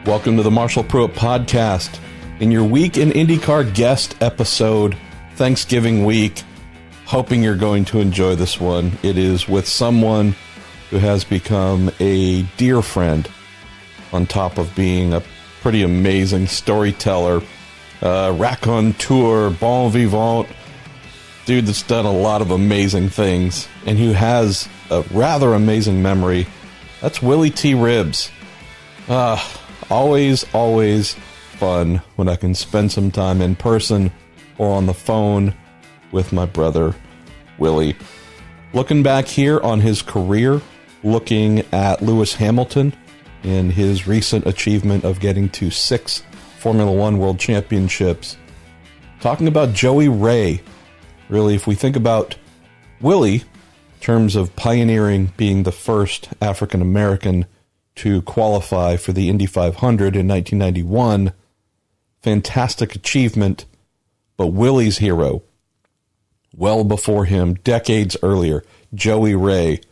Welcome to the Marshall Pruett Podcast. In your Week in IndyCar guest episode, Thanksgiving week, hoping you're going to enjoy this one. It is with someone who has become a dear friend on top of being a pretty amazing storyteller, raconteur, bon vivant, dude that's done a lot of amazing things and who has a rather amazing memory. That's Willy T. Ribbs. Always fun when I can spend some time in person or on the phone with my brother, Willy. Looking back here on his career, looking at Lewis Hamilton and his recent achievement of getting to 6 Formula One World Championships. Talking about Joey Ray. Really, if we think about Willy, in terms of pioneering being the first African American to qualify for the Indy 500 in 1991. Fantastic achievement, but Willy's hero, well before him, decades earlier, Joey Ray,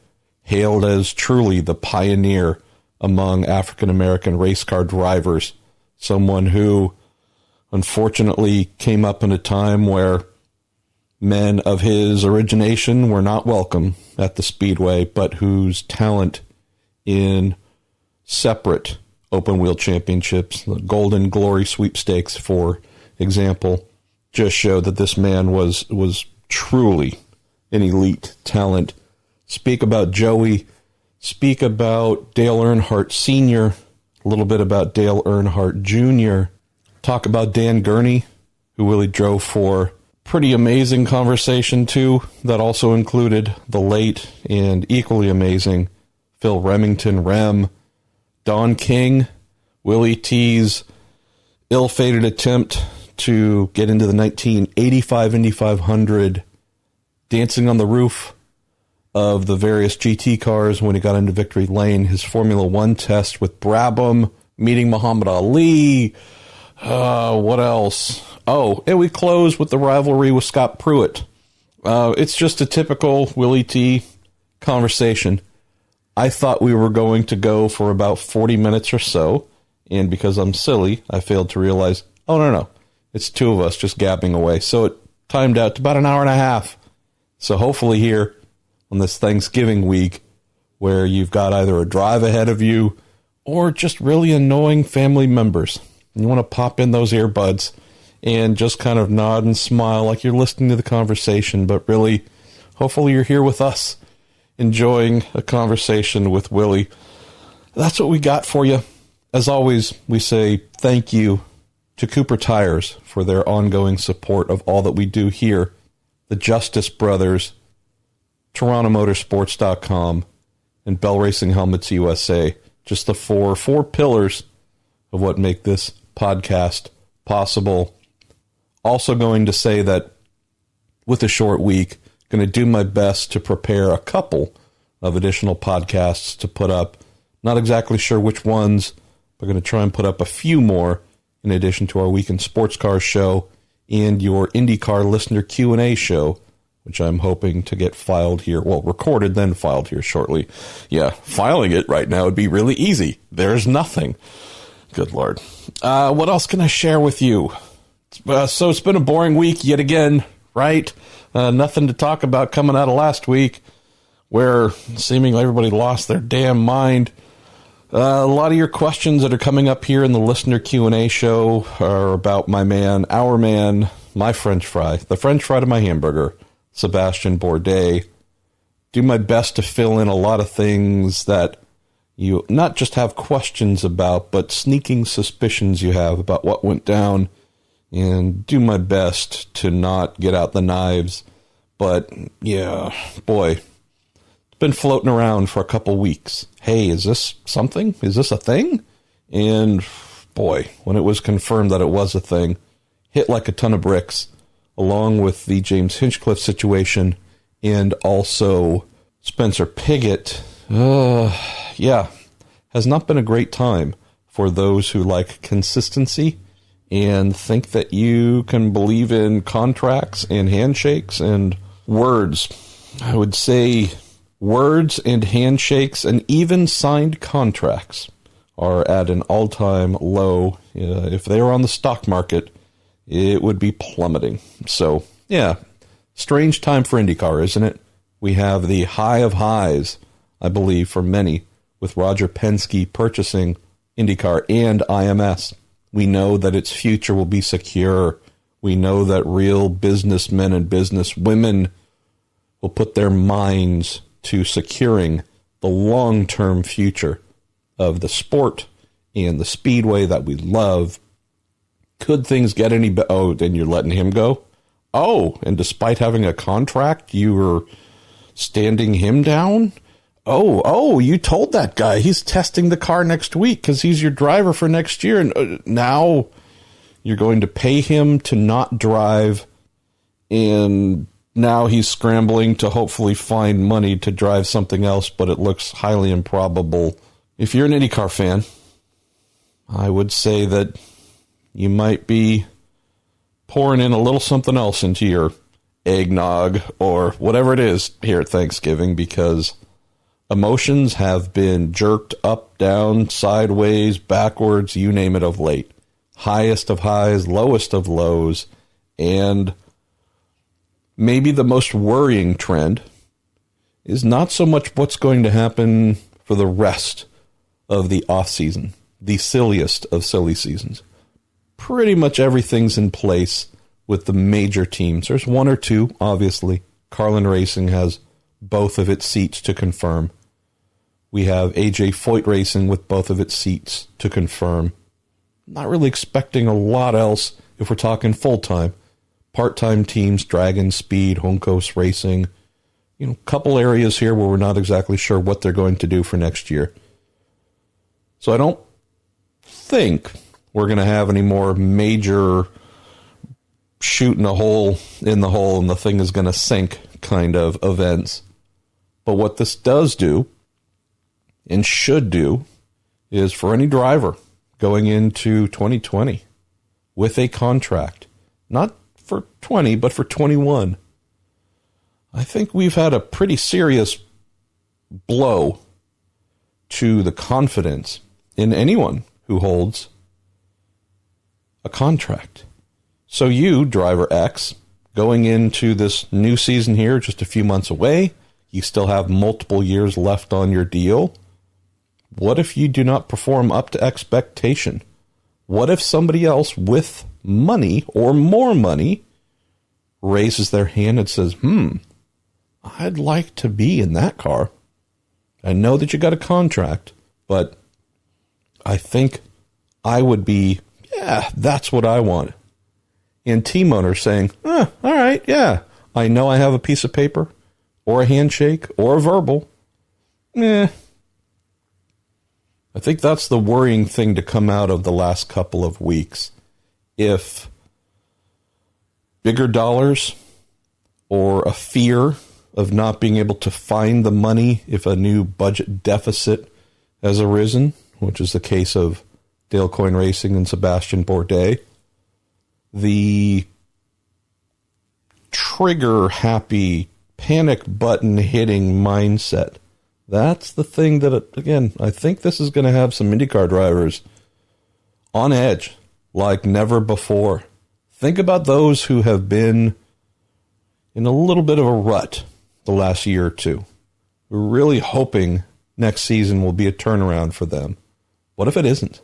hailed as truly the pioneer among African-American race car drivers, someone who unfortunately came up in a time where men of his origination were not welcome at the Speedway, but whose talent in separate open wheel championships, the Golden Glory sweepstakes, for example, just showed that this man was truly an elite talent. Speak about Joey, speak about Dale Earnhardt Sr., a little bit about Dale Earnhardt Jr., talk about Dan Gurney, who Willy drove for. Pretty amazing conversation, too, that also included the late and equally amazing Phil Remington Rem, Don King, Willy T's ill-fated attempt to get into the 1985 Indy 500, dancing on the roof of the various GT cars when he got into victory lane, his Formula One test with Brabham, meeting Muhammad Ali. What else? Oh, and we close with the rivalry with Scott Pruett. It's just a typical Willy T conversation. I thought we were going to go for about 40 minutes or so, and because I'm silly, I failed to realize, oh, no, it's two of us just gabbing away. So it timed out to about an hour and a half. So hopefully here on this Thanksgiving week, where you've got either a drive ahead of you or just really annoying family members, you want to pop in those earbuds and just kind of nod and smile like you're listening to the conversation, but really, hopefully you're here with us, enjoying a conversation with Willy. That's what we got for you. As always, we say thank you to Cooper Tires for their ongoing support of all that we do here, the Justice Brothers, TorontoMotorsports.com, and Bell Racing Helmets USA. Just the four pillars of what make this podcast possible. Also going to say that with a short week, going to do my best to prepare a couple of additional podcasts to put up. Not exactly sure which ones, but going to try and put up a few more in addition to our Week in Sports Cars show and your IndyCar listener Q&A show, which I'm hoping to get filed here. Well, recorded, then filed here shortly. Yeah, filing it right now would be really easy. There's nothing. Good Lord. What else can I share with you? So it's been a boring week yet again, right? Nothing to talk about coming out of last week, where seemingly everybody lost their damn mind. A lot of your questions that are coming up here in the listener Q&A show are about my man, our man, my French fry, the French fry to my hamburger, Sebastian Bourdais. Do my best to fill in a lot of things that you not just have questions about, but sneaking suspicions you have about what went down, and do my best to not get out the knives. But, yeah, boy, it's been floating around for a couple weeks. Hey, is this something? Is this a thing? And, boy, when it was confirmed that it was a thing, hit like a ton of bricks, along with the James Hinchcliffe situation, and also Spencer Pigot. Has not been a great time for those who like consistency and think that you can believe in contracts and handshakes and words. I would say words and handshakes and even signed contracts are at an all-time low. If they were on the stock market, it would be plummeting. So, yeah, strange time for IndyCar, isn't it? We have the high of highs, I believe, for many, with Roger Penske purchasing IndyCar and IMS. We know that its future will be secure. We know that real businessmen and businesswomen will put their minds to securing the long-term future of the sport and the speedway that we love. Could things get any better? Oh, then you're letting him go? Oh, and despite having a contract, you were standing him down? Oh, you told that guy he's testing the car next week because he's your driver for next year. And now you're going to pay him to not drive, and now he's scrambling to hopefully find money to drive something else, but it looks highly improbable. If you're an IndyCar fan, I would say that you might be pouring in a little something else into your eggnog or whatever it is here at Thanksgiving, because emotions have been jerked up, down, sideways, backwards, you name it, of late. Highest of highs, lowest of lows, and maybe the most worrying trend is not so much what's going to happen for the rest of the off-season, the silliest of silly seasons. Pretty much everything's in place with the major teams. There's one or two, obviously. Carlin Racing has both of its seats to confirm. We have AJ Foyt Racing with both of its seats to confirm. Not really expecting a lot else if we're talking full-time. Part-time teams, Dragon, Speed, Honkos Racing. Couple areas here where we're not exactly sure what they're going to do for next year. So I don't think we're going to have any more major shooting a hole in the hole and the thing is going to sink kind of events. But what this does do, and should do, is for any driver going into 2020 with a contract, not for 20, but for 21, I think we've had a pretty serious blow to the confidence in anyone who holds a contract. So you, driver X, going into this new season here, just a few months away, you still have multiple years left on your deal. What if you do not perform up to expectation? What if somebody else with money or more money raises their hand and says, I'd like to be in that car. I know that you got a contract, but I think I would be, that's what I want. And team owners saying, all right, yeah, I know I have a piece of paper or a handshake or a verbal. I think that's the worrying thing to come out of the last couple of weeks. If bigger dollars or a fear of not being able to find the money if a new budget deficit has arisen, which is the case of Dale Coyne Racing and Sebastian Bourdais, the trigger-happy, panic-button-hitting mindset, that's the thing that, again, I think this is going to have some IndyCar drivers on edge like never before. Think about those who have been in a little bit of a rut the last year or two. We're really hoping next season will be a turnaround for them. What if it isn't?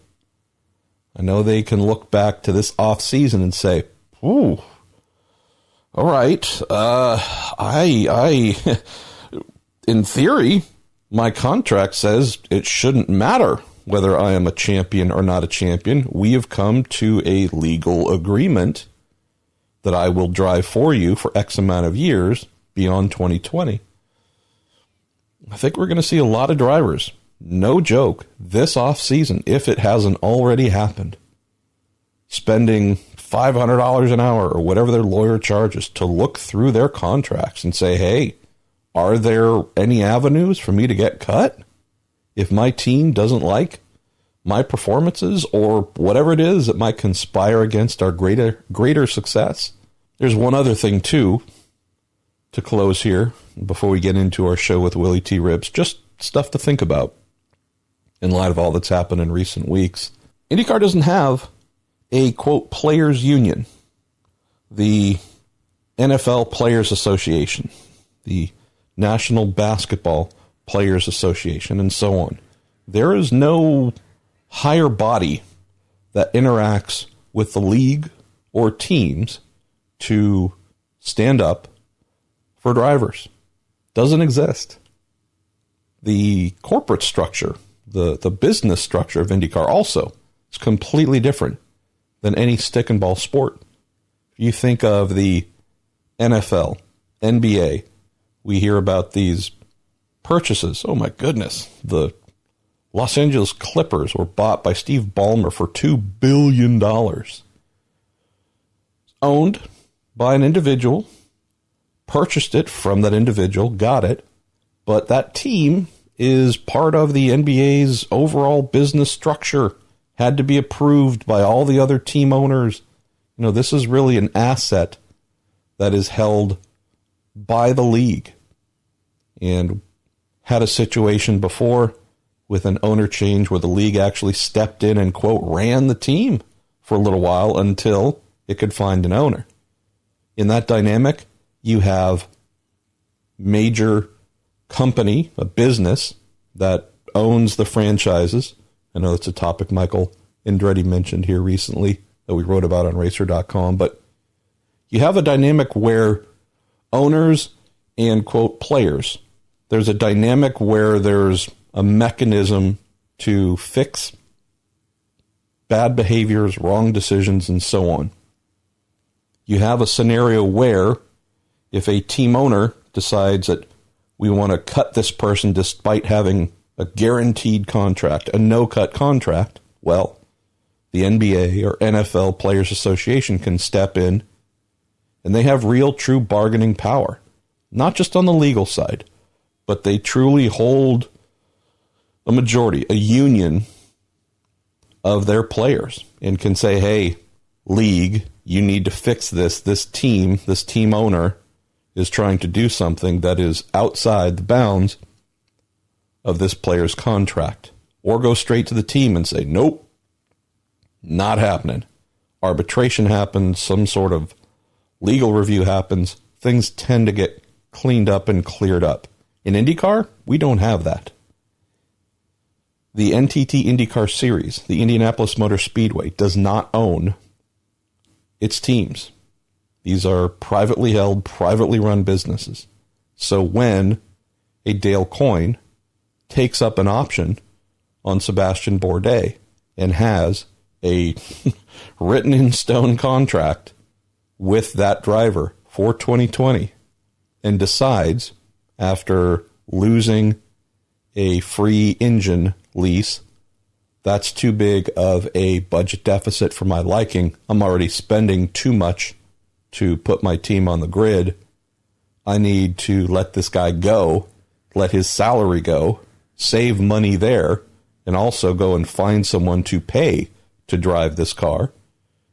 I know they can look back to this off season and say, ooh, all right, I in theory, my contract says it shouldn't matter whether I am a champion or not a champion. We have come to a legal agreement that I will drive for you for X amount of years beyond 2020. I think we're going to see a lot of drivers, no joke, this off season, if it hasn't already happened, spending $500 an hour or whatever their lawyer charges to look through their contracts and say, hey, are there any avenues for me to get cut if my team doesn't like my performances or whatever it is that might conspire against our greater success? There's one other thing, too, to close here before we get into our show with Willy T. Ribs. Just stuff to think about. in light of all that's happened in recent weeks. IndyCar doesn't have a, quote, players union. The NFL Players Association, the National Basketball Players Association, and so on. There is no higher body that interacts with the league or teams to stand up for drivers. Doesn't exist. The corporate structure, the business structure of IndyCar also is completely different than any stick and ball sport. If you think of the NFL, NBA, we hear about these purchases. Oh my goodness. The Los Angeles Clippers were bought by Steve Ballmer for $2 billion. Owned by an individual, purchased it from that individual, got it, but that team is part of the NBA's overall business structure, had to be approved by all the other team owners. You know, this is really an asset that is held by the league. And had a situation before with an owner change where the league actually stepped in and, quote, ran the team for a little while until it could find an owner. In that dynamic, you have major company, a business that owns the franchises. I know that's a topic Michael Andretti mentioned here recently that we wrote about on Racer.com, but you have a dynamic where owners and, quote, players, there's a dynamic where there's a mechanism to fix bad behaviors, wrong decisions, and so on. You have a scenario where if a team owner decides that we want to cut this person despite having a guaranteed contract, a no-cut contract, well, the NBA or NFL Players Association can step in, and they have real, true bargaining power, not just on the legal side, but they truly hold a majority, a union of their players, and can say, hey, league, you need to fix this. This team owner is trying to do something that is outside the bounds of this player's contract. Or go straight to the team and say, nope, not happening. Arbitration happens, some sort of legal review happens. Things tend to get cleaned up and cleared up. In IndyCar, we don't have that. The NTT IndyCar Series, the Indianapolis Motor Speedway, does not own its teams. These are privately held, privately run businesses. So when a Dale Coyne takes up an option on Sebastian Bourdais and has a written in stone contract with that driver for 2020 and decides after losing a free engine lease, that's too big of a budget deficit for my liking. I'm already spending too much to put my team on the grid. I need to let this guy go, let his salary go, save money there, and also go and find someone to pay to drive this car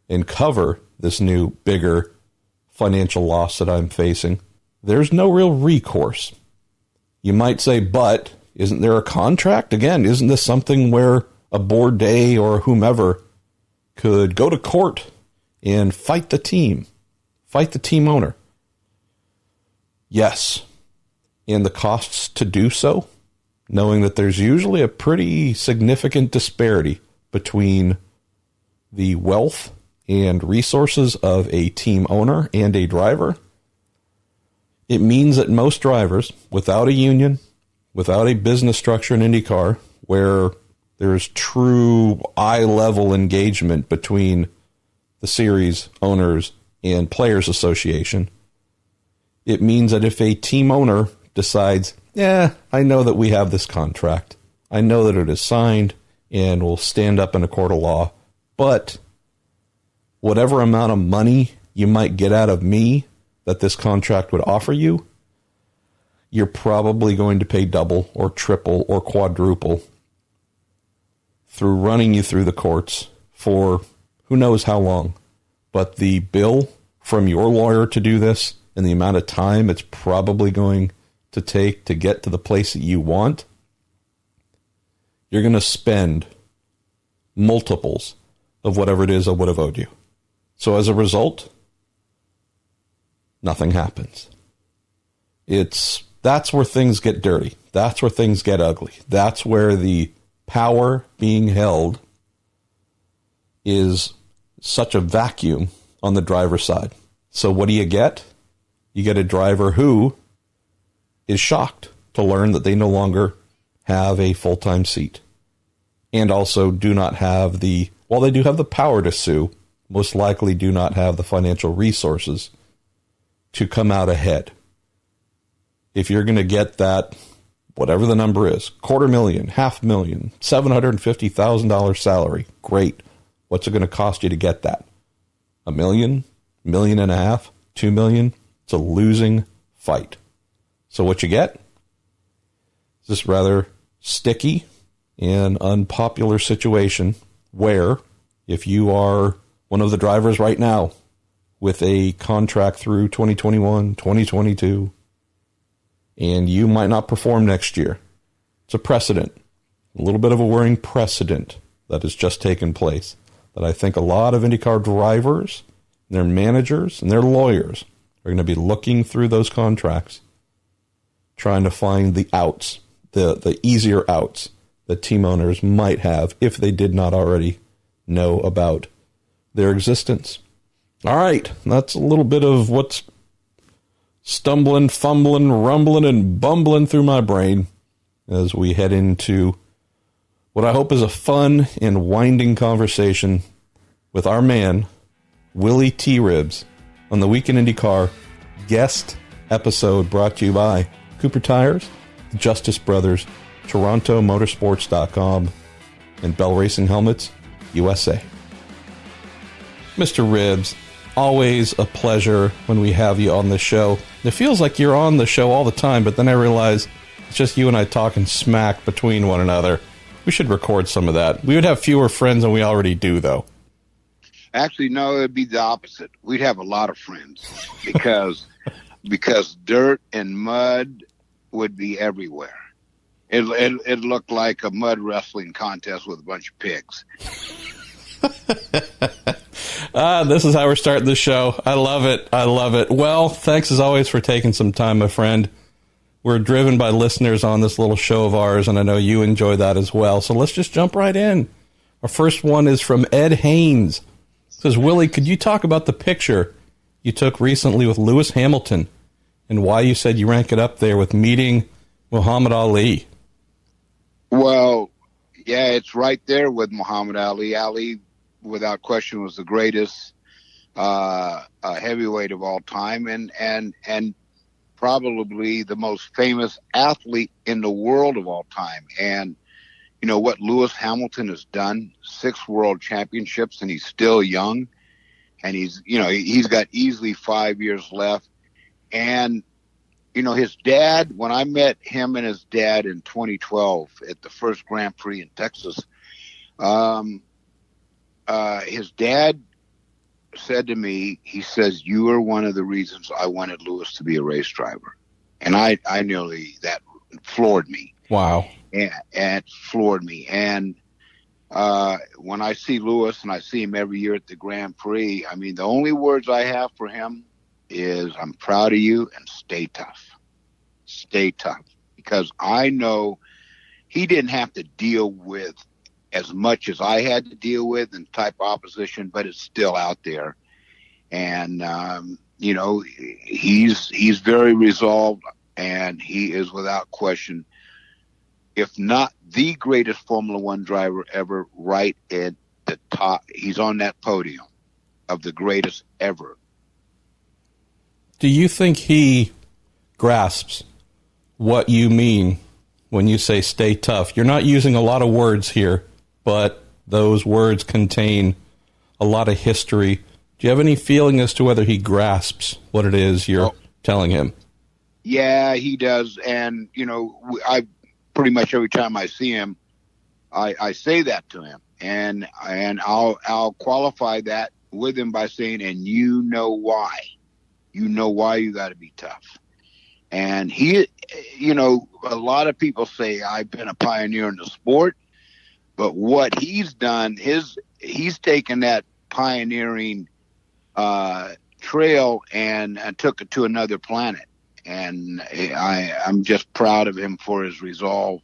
and cover this new, bigger financial loss that I'm facing. There's no real recourse. You might say, but isn't there a contract? Again, isn't this something where a Bourdais or whomever could go to court and fight the team owner? Yes. And the costs to do so, knowing that there's usually a pretty significant disparity between the wealth and resources of a team owner and a driver, it means that most drivers, without a union, without a business structure in IndyCar, where there's true eye-level engagement between the series owners and Players Association, it means that if a team owner decides, I know that we have this contract, I know that it is signed and will stand up in a court of law, but whatever amount of money you might get out of me that this contract would offer you, you're probably going to pay double or triple or quadruple through running you through the courts for who knows how long. But the bill from your lawyer to do this and the amount of time it's probably going to take to get to the place that you want, you're going to spend multiples of whatever it is I would have owed you. So as a result, nothing happens. That's where things get dirty. That's where things get ugly. That's where the power being held is such a vacuum on the driver's side. So what do you get? You get a driver who is shocked to learn that they no longer have a full-time seat, and also do not have while they do have the power to sue, most likely do not have the financial resources to come out ahead. If you're going to get that, whatever the number is, $250,000, $500,000, $750,000 salary, great. What's it going to cost you to get that? $1 million, $1.5 million, $2 million? It's a losing fight. So what you get is this rather sticky and unpopular situation where if you are one of the drivers right now with a contract through 2021, 2022, and you might not perform next year, it's a precedent, a little bit of a worrying precedent that has just taken place that I think a lot of IndyCar drivers, their managers, and their lawyers are going to be looking through those contracts, trying to find the outs, the easier outs that team owners might have if they did not already know about their existence. All right, that's a little bit of what's stumbling, fumbling, rumbling, and bumbling through my brain as we head into what I hope is a fun and winding conversation with our man, Willy T-Ribs, on the Week in IndyCar guest episode brought to you by Cooper Tires, the Justice Brothers, TorontoMotorsports.com, and Bell Racing Helmets USA. Mr. Ribs, always a pleasure when we have you on the show. It feels like you're on the show all the time, but then I realize it's just you and I talking smack between one another. We should record some of that. We would have fewer friends than we already do, though. Actually, no, it'd be the opposite. We'd have a lot of friends because dirt and mud would be everywhere. It looked like a mud wrestling contest with a bunch of pigs. This is how we're starting the show. I love it. I love it. Well, thanks as always for taking some time, my friend. We're driven by listeners on this little show of ours, and I know you enjoy that as well. So let's just jump right in. Our first one is from Ed Haynes. It says, Willie, could you talk about the picture you took recently with Lewis Hamilton and why you said you rank it up there with meeting Muhammad Ali? Well, yeah, it's right there with Muhammad Ali. Ali, without question, was the greatest heavyweight of all time and probably the most famous athlete in the world of all time. And you know what Lewis Hamilton has done, 6 world championships, and he's still young. And he's got easily 5 years left. And, you know, his dad, when I met him and his dad in 2012 at the first Grand Prix in Texas, his dad said to me, he says, you are one of the reasons I wanted Lewis to be a race driver. And I nearly, that floored me. Wow. And it floored me. And when I see Lewis, and I see him every year at the Grand Prix, I mean, the only words I have for him is, I'm proud of you and stay tough. Stay tough. Because I know he didn't have to deal with as much as I had to deal with and type opposition, but it's still out there. And, you know, he's very resolved, and he is without question, if not the greatest Formula One driver ever, right at the top. He's on that podium of the greatest ever. Do you think he grasps what you mean when you say stay tough? You're not using a lot of words here, but those words contain a lot of history. Do you have any feeling as to whether he grasps what it is you're telling him? Yeah, he does. And, you know, I pretty much every time I see him, I say that to him. And I'll qualify that with him by saying, and you know why. You know why you got to be tough. And he, you know, a lot of people say I've been a pioneer in the sport. But what he's done, he's taken that pioneering trail and took it to another planet. And I'm just proud of him for his resolve.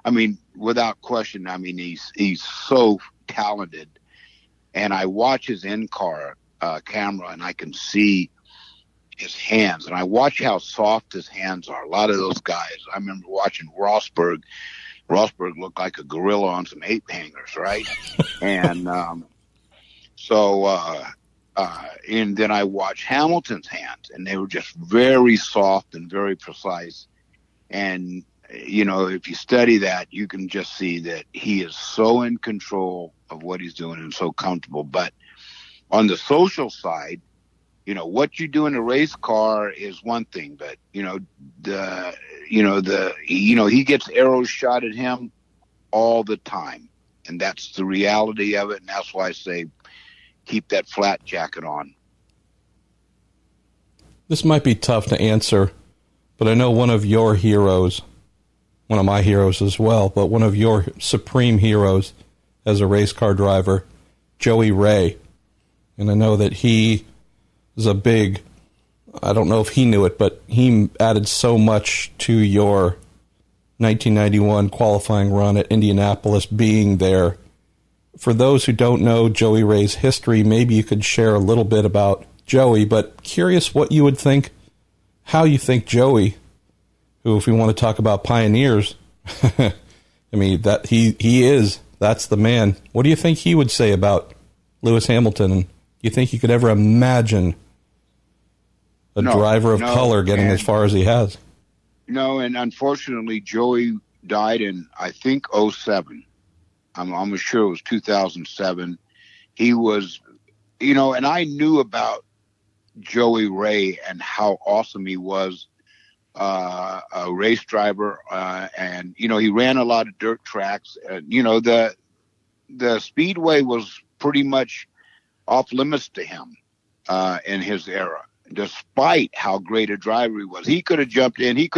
I mean, without question, I mean, he's so talented. And I watch his in-car camera, and I can see his hands. And I watch how soft his hands are. A lot of those guys, I remember watching Rosberg. Rosberg looked like a gorilla on some ape hangers, right? And and then I watched Hamilton's hands, and they were just very soft and very precise. And, you know, if you study that, you can just see that he is so in control of what he's doing and so comfortable. But on the social side, you know, what you do in a race car is one thing, but, he gets arrows shot at him all the time. And that's the reality of it. And that's why I say keep that flat jacket on. This might be tough to answer, but I know one of your heroes, one of my heroes as well, but one of your supreme heroes as a race car driver, Joey Ray. And I know that he is a big, I don't know if he knew it, but he added so much to your 1991 qualifying run at Indianapolis being there. For those who don't know Joey Ray's history, maybe you could share a little bit about Joey, but curious what you would think, how you think Joey, who, if we want to talk about pioneers, I mean, that that's the man. What do you think he would say about Lewis Hamilton? And do you think you could ever imagine a driver of color getting as far as he has? No, and unfortunately, Joey died in, I think, 2007. I'm almost sure it was 2007. He was, and I knew about Joey Ray and how awesome he was, a race driver. And, he ran a lot of dirt tracks. The speedway was pretty much off limits to him in his era, despite how great a driver he was. He could have jumped in. He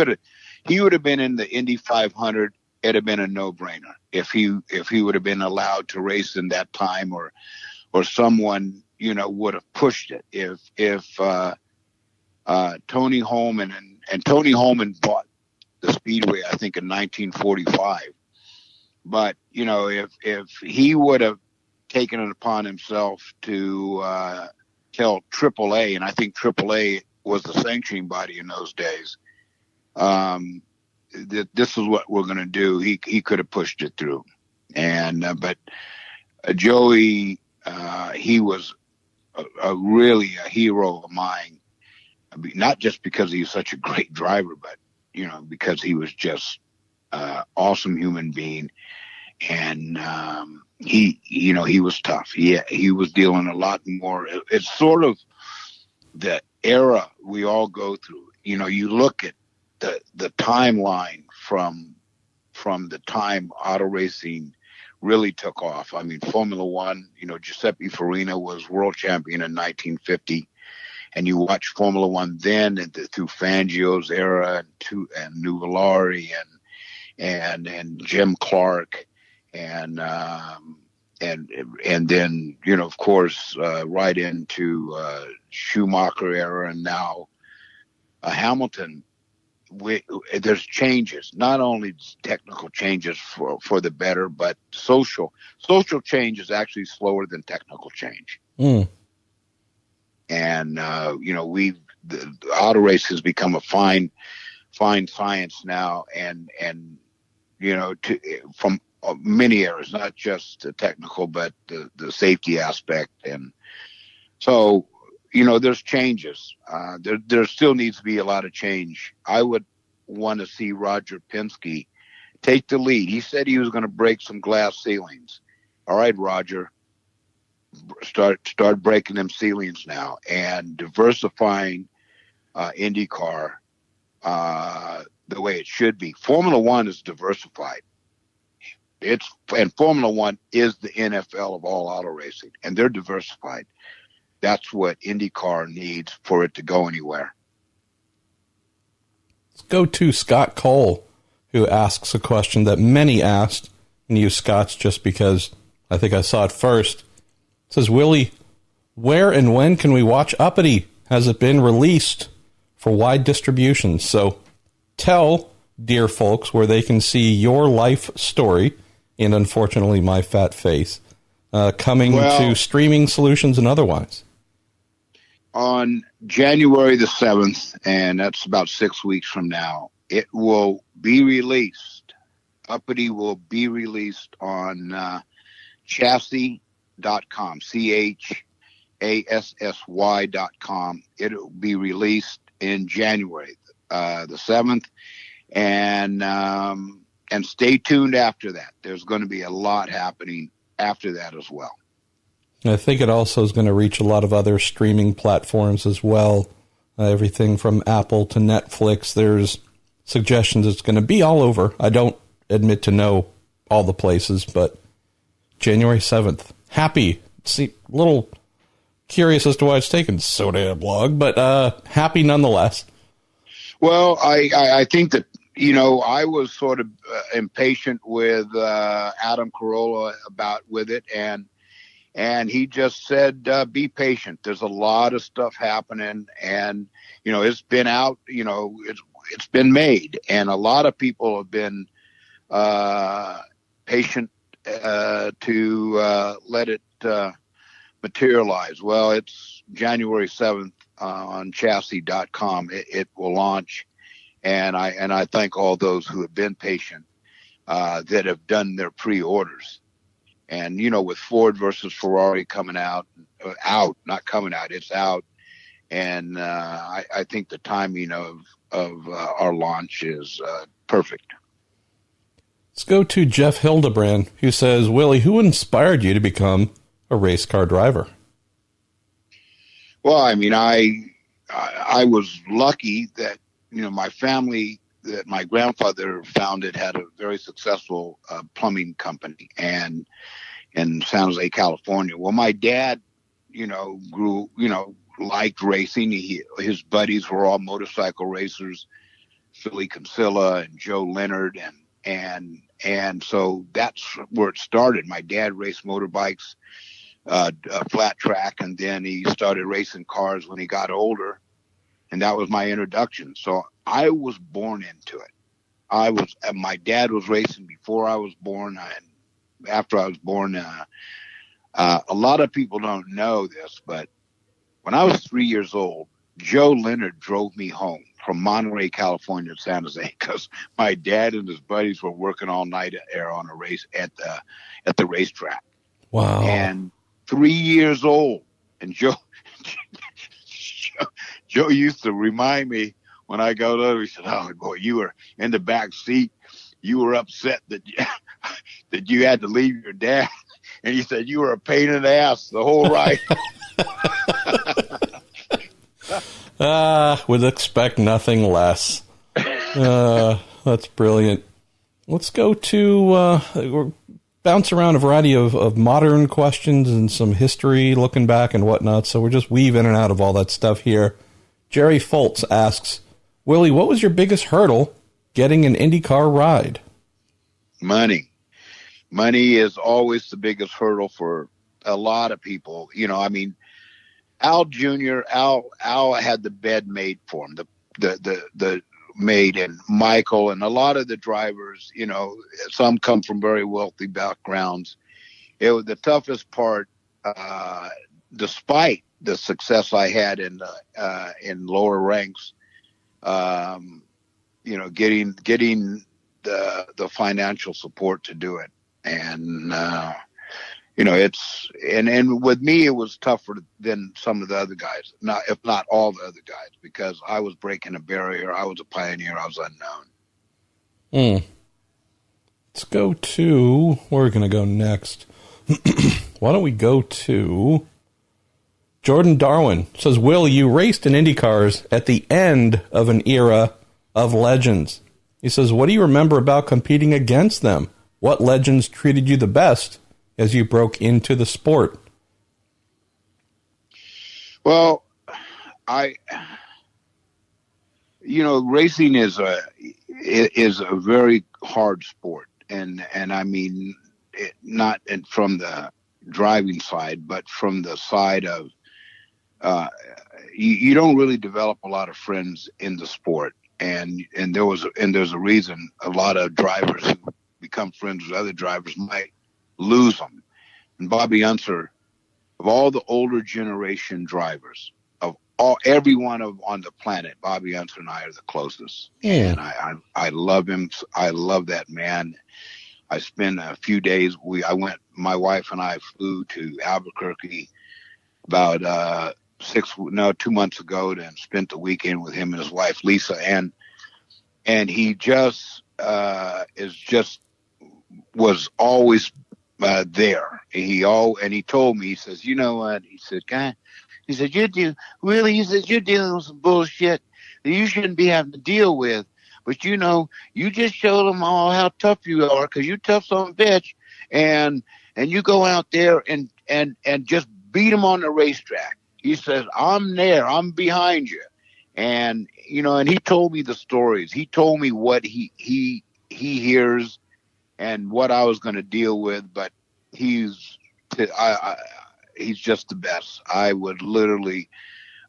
would have been in the Indy 500. It'd have been a no-brainer if he would have been allowed to race in that time, or someone would have pushed it. If Tony Holman and Tony Holman bought the speedway, I think, in 1945. But if he would have taken it upon himself to tell AAA, and I think AAA was the sanctioning body in those days, that this is what we're going to do, he could have pushed it through. And but Joey, he was really a hero of mine, not just because he was such a great driver, but because he was just awesome human being. And he was tough. He was dealing a lot more. It's sort of the era we all go through. You look at the timeline from the time auto racing really took off. I mean, Formula One, Giuseppe Farina was world champion in 1950, and you watch Formula One then through Fangio's era and Nuvolari and Jim Clark and then of course right into Schumacher era, and now Hamilton. There's changes, not only technical changes for the better, but social change is actually slower than technical change. And the auto race has become a fine science now, and from many areas, not just the technical, but the safety aspect. And so there's changes. There still needs to be a lot of change. I would want to see Roger Penske take the lead. He said he was going to break some glass ceilings. All right, Roger, start breaking them ceilings now and diversifying IndyCar the way it should be. Formula One is diversified. And Formula One is the NFL of all auto racing, and they're diversified. That's what IndyCar needs for it to go anywhere. Let's go to Scott Cole, who asks a question that many asked and use Scott's just because I think I saw it first. It says, Willie, where and when can we watch Uppity? Has it been released for wide distribution? So tell dear folks where they can see your life story, and unfortunately my fat face, coming to streaming solutions and otherwise. On January the 7th, and that's about 6 weeks from now, it will be released. Uppity will be released on chassis.com, CHASSY.com. It'll be released in January the 7th, and stay tuned after that. There's going to be a lot happening after that as well. I think it also is going to reach a lot of other streaming platforms as well. Everything from Apple to Netflix. There's suggestions it's going to be all over. I don't admit to know all the places, but January 7th. Happy. See, a little curious as to why it's taken so damn long, but happy nonetheless. Well, I think that, I was sort of impatient with Adam Carolla with it, and he just said, be patient. There's a lot of stuff happening, and, it's been out, it's been made, and a lot of people have been patient to let it materialize. Well, it's January 7th on chassis.com. It will launch, and I thank all those who have been patient that have done their pre-orders. And, with Ford versus Ferrari coming out, not coming out, it's out. And I think the timing of our launch is perfect. Let's go to Jeff Hildebrand, who says, Willie, who inspired you to become a race car driver? Well, I mean, I was lucky that, my family that my grandfather founded had a very successful plumbing company and in San Jose, California. Well, my dad, grew, liked racing. His buddies were all motorcycle racers, Philly Kinsella and Joe Leonard. And so that's where it started. My dad raced motorbikes, flat track, and then he started racing cars when he got older. And that was my introduction. So I was born into it. My dad was racing before I was born. After I was born, a lot of people don't know this, but when I was 3 years old, Joe Leonard drove me home from Monterey, California to San Jose because my dad and his buddies were working all night on a race at the racetrack. Wow. And 3 years old. And Joe used to remind me when I go there, he said, oh, boy, you were in the back seat. You were upset that you had to leave your dad. And he said, you were a pain in the ass the whole ride. Would expect nothing less. That's brilliant. Let's go to, bounce around a variety of modern questions and some history looking back and whatnot. So we're just weave in and out of all that stuff here. Jerry Foltz asks, Willie, what was your biggest hurdle getting an IndyCar ride? Money. Money is always the biggest hurdle for a lot of people. Al Jr., Al had the bed made for him, the maid, and Michael, and a lot of the drivers, some come from very wealthy backgrounds. It was the toughest part, despite the success I had in lower ranks, getting the financial support to do it. And, and with me, it was tougher than some of the other guys, if not all the other guys, because I was breaking a barrier. I was a pioneer. I was unknown. Let's go to, where are we going to go next? Why don't we go to Jordan Darwin? It says, Will, you raced in IndyCars at the end of an era of legends. He says, what do you remember about competing against them? What legends treated you the best as you broke into the sport? Well, racing is a very hard sport. and I mean not from the driving side, but from the side of you don't really develop a lot of friends in the sport, and there's a reason a lot of drivers who become friends with other drivers might lose them. And Bobby Unser, of all the older generation drivers, everyone on the planet, Bobby Unser and I are the closest. Yeah. And I love him. I love that man. I spent a few days. My wife and I flew to Albuquerque about 2 months ago, and spent the weekend with him and his wife Lisa, and he just was always there. And he told me, he says, you know what? He said, "Guy," he said, he says, you're dealing with some bullshit that you shouldn't be having to deal with. But you just showed them all how tough you are, because you tough son of a bitch, and you go out there and just beat them on the racetrack. He says, I'm there, I'm behind you. And and he told me the stories. He told me what he hears and what I was going to deal with. But he's just the best. I would literally,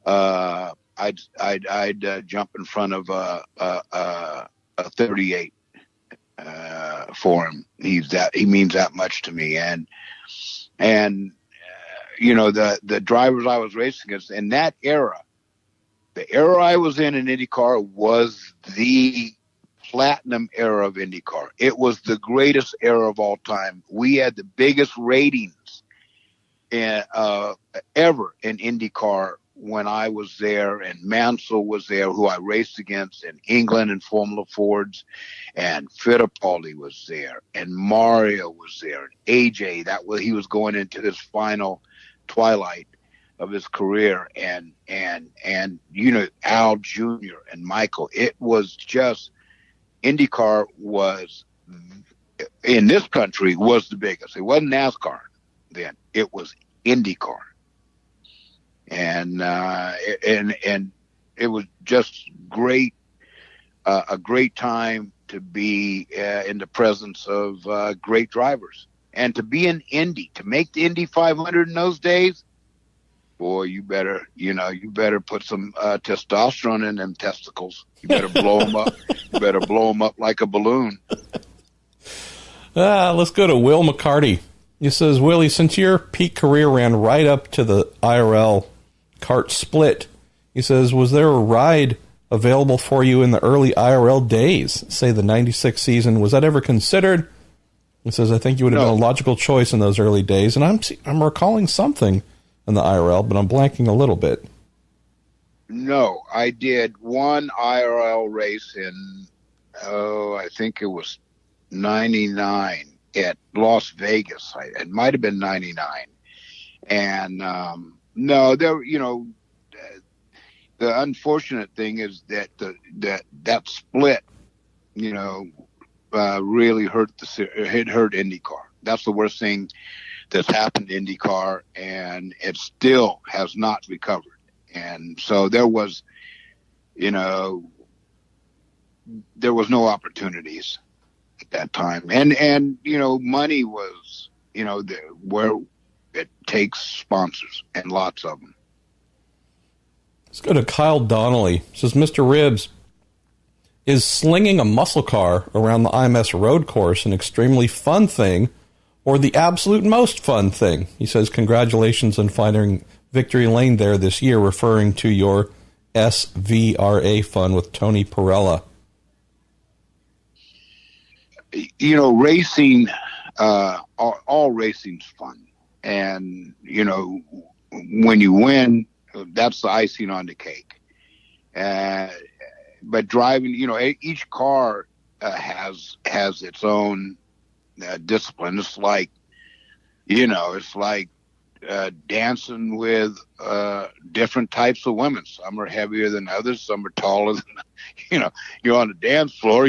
I'd jump in front of a 38 for him. He means that much to me. And the drivers I was racing against in that era, the era I was in IndyCar was the Platinum Era of IndyCar. It was the greatest era of all time. We had the biggest ratings ever in IndyCar when I was there, and Mansell was there, who I raced against in England in Formula Fords, and Fittipaldi was there, and Mario was there, and AJ. He was going into his final twilight of his career, and Al Jr. and Michael. It was just, IndyCar was, in this country, was the biggest. It wasn't NASCAR then. It was IndyCar. And it was just great, a great time to be in the presence of great drivers, and to be in Indy, to make the Indy 500 in those days. Boy, you better put some testosterone in them testicles. You better blow them up. You better blow them up like a balloon. Let's go to Will McCarty. He says, Willie, since your peak career ran right up to the IRL kart split, he says, was there a ride available for you in the early IRL days, say the 96 season? Was that ever considered? He says, I think you would have been a logical choice in those early days. And I'm recalling something in the IRL, but I'm blanking a little bit. No, I did one IRL race in, I think it was 99 at Las Vegas. It might have been 99. And no, the unfortunate thing is that that split, really hurt IndyCar. That's the worst thing that's happened to IndyCar, and it still has not recovered. And so there was no opportunities at that time. And money was, where it takes sponsors, and lots of them. Let's go to Kyle Donnelly. It says, Mr. Ribbs, is slinging a muscle car around the IMS road course an extremely fun thing, or the absolute most fun thing? He says, congratulations on finding victory lane there this year, referring to your SVRA fun with Tony Perella. Racing, all racing's fun. And, when you win, that's the icing on the cake. But driving, each car has its own discipline. It's like, dancing with different types of women. Some are heavier than others. Some are taller than, you're on the dance floor,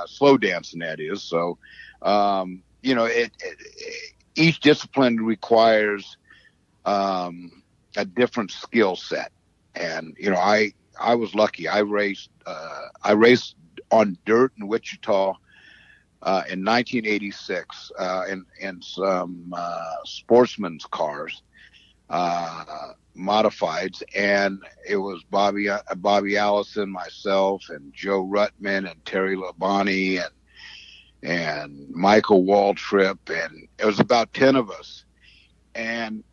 slow dancing that is. So, each discipline requires a different skill set. And, I was lucky. I raced on dirt in Wichita in 1986 in some sportsman's cars, modifieds, and it was Bobby Allison, myself, and Joe Ruttman, and Terry Labonte, and Michael Waltrip, and it was about 10 of us, and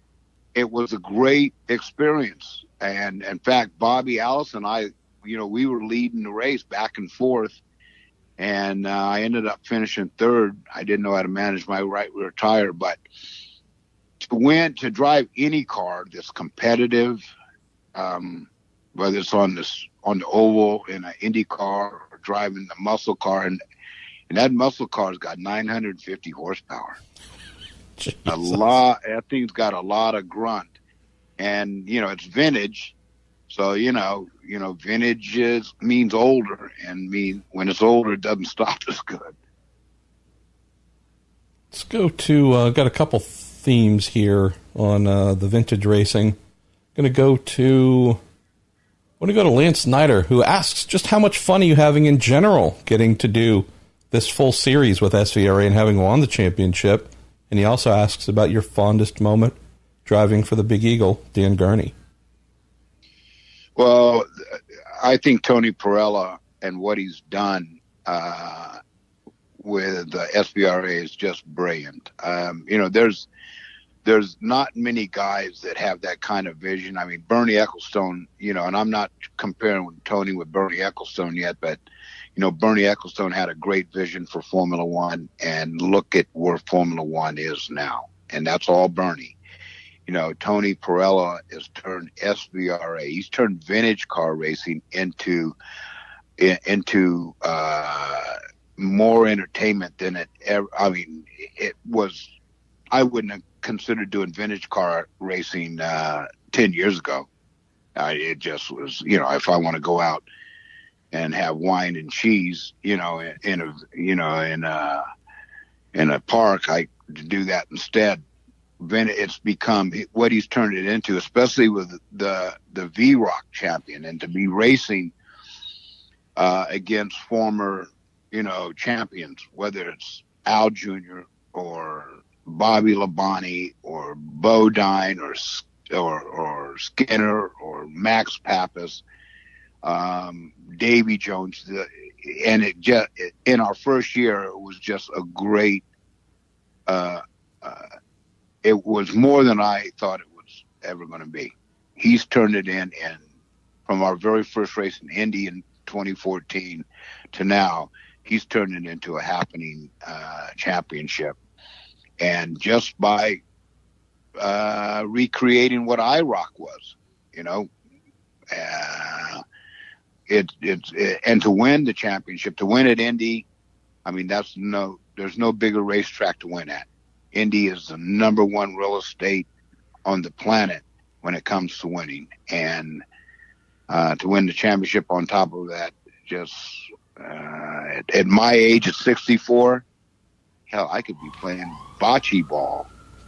it was a great experience. And in fact, Bobby Allison and I, we were leading the race back and forth, and I ended up finishing third. I didn't know how to manage my right rear tire, but to drive any car that's competitive, whether it's on the oval in an Indy car or driving the muscle car, and that muscle car's got 950 horsepower. Jesus. That thing's got a lot of grunt, and it's vintage. So, vintage means older, and when it's older, it doesn't stop as good. Let's go to, got a couple themes here on the vintage racing. I want to go to Lance Snyder, who asks just how much fun are you having in general getting to do this full series with SVRA and having won the championship. And he also asks about your fondest moment driving for the Big Eagle, Dan Gurney. Well, I think Tony Perella and what he's done with SVRA is just brilliant. There's not many guys that have that kind of vision. I mean, Bernie Ecclestone, and I'm not comparing Tony with Bernie Ecclestone yet, but, Bernie Ecclestone had a great vision for Formula One, and look at where Formula One is now. And that's all Bernie. Tony Perella has turned SVRA. He's turned vintage car racing into more entertainment than it ever. I mean, it was. I wouldn't have considered doing vintage car racing 10 years ago. It just was. If I want to go out and have wine and cheese, in a park, I do that instead. It's become what he's turned it into, especially with the V-Rock champion, and to be racing against former, champions, whether it's Al Jr. or Bobby Labonte or Bodine or Skinner or Max Pappas, Davy Jones, and in our first year, it was just a great. It was more than I thought it was ever going to be. He's turned it in, and from our very first race in Indy in 2014 to now, he's turned it into a happening championship. And just by recreating what IROC was, and to win the championship, to win at Indy, I mean, there's no bigger racetrack to win at. Indy is the number one real estate on the planet when it comes to winning, and to win the championship on top of that, just at my age at 64, hell, I could be playing bocce ball.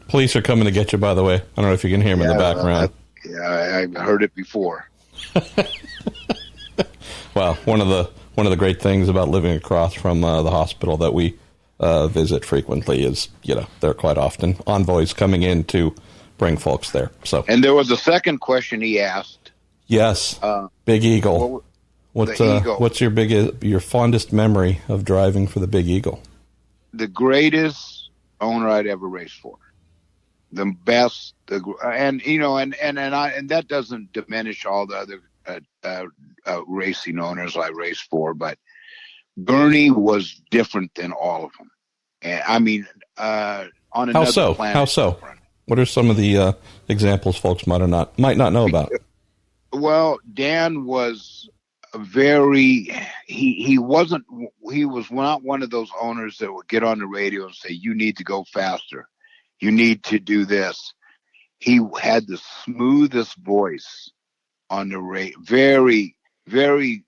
Police are coming to get you, by the way. I don't know if you can hear them in the background. I've heard it before. Well, one of the great things about living across from the hospital that we visit frequently is, there are quite often envoys coming in to bring folks there. So, and there was a second question he asked. Yes, Big Eagle. What's your fondest memory of driving for the Big Eagle? The greatest owner I'd ever raced for. The best, and that doesn't diminish all the other racing owners I raced for, but Bernie was different than all of them. And I mean, on another planet. How so? What are some of the examples folks might not know about? Well, Dan was he was not one of those owners that would get on the radio and say, you need to go faster. You need to do this. He had the smoothest voice on the radio. Very, very,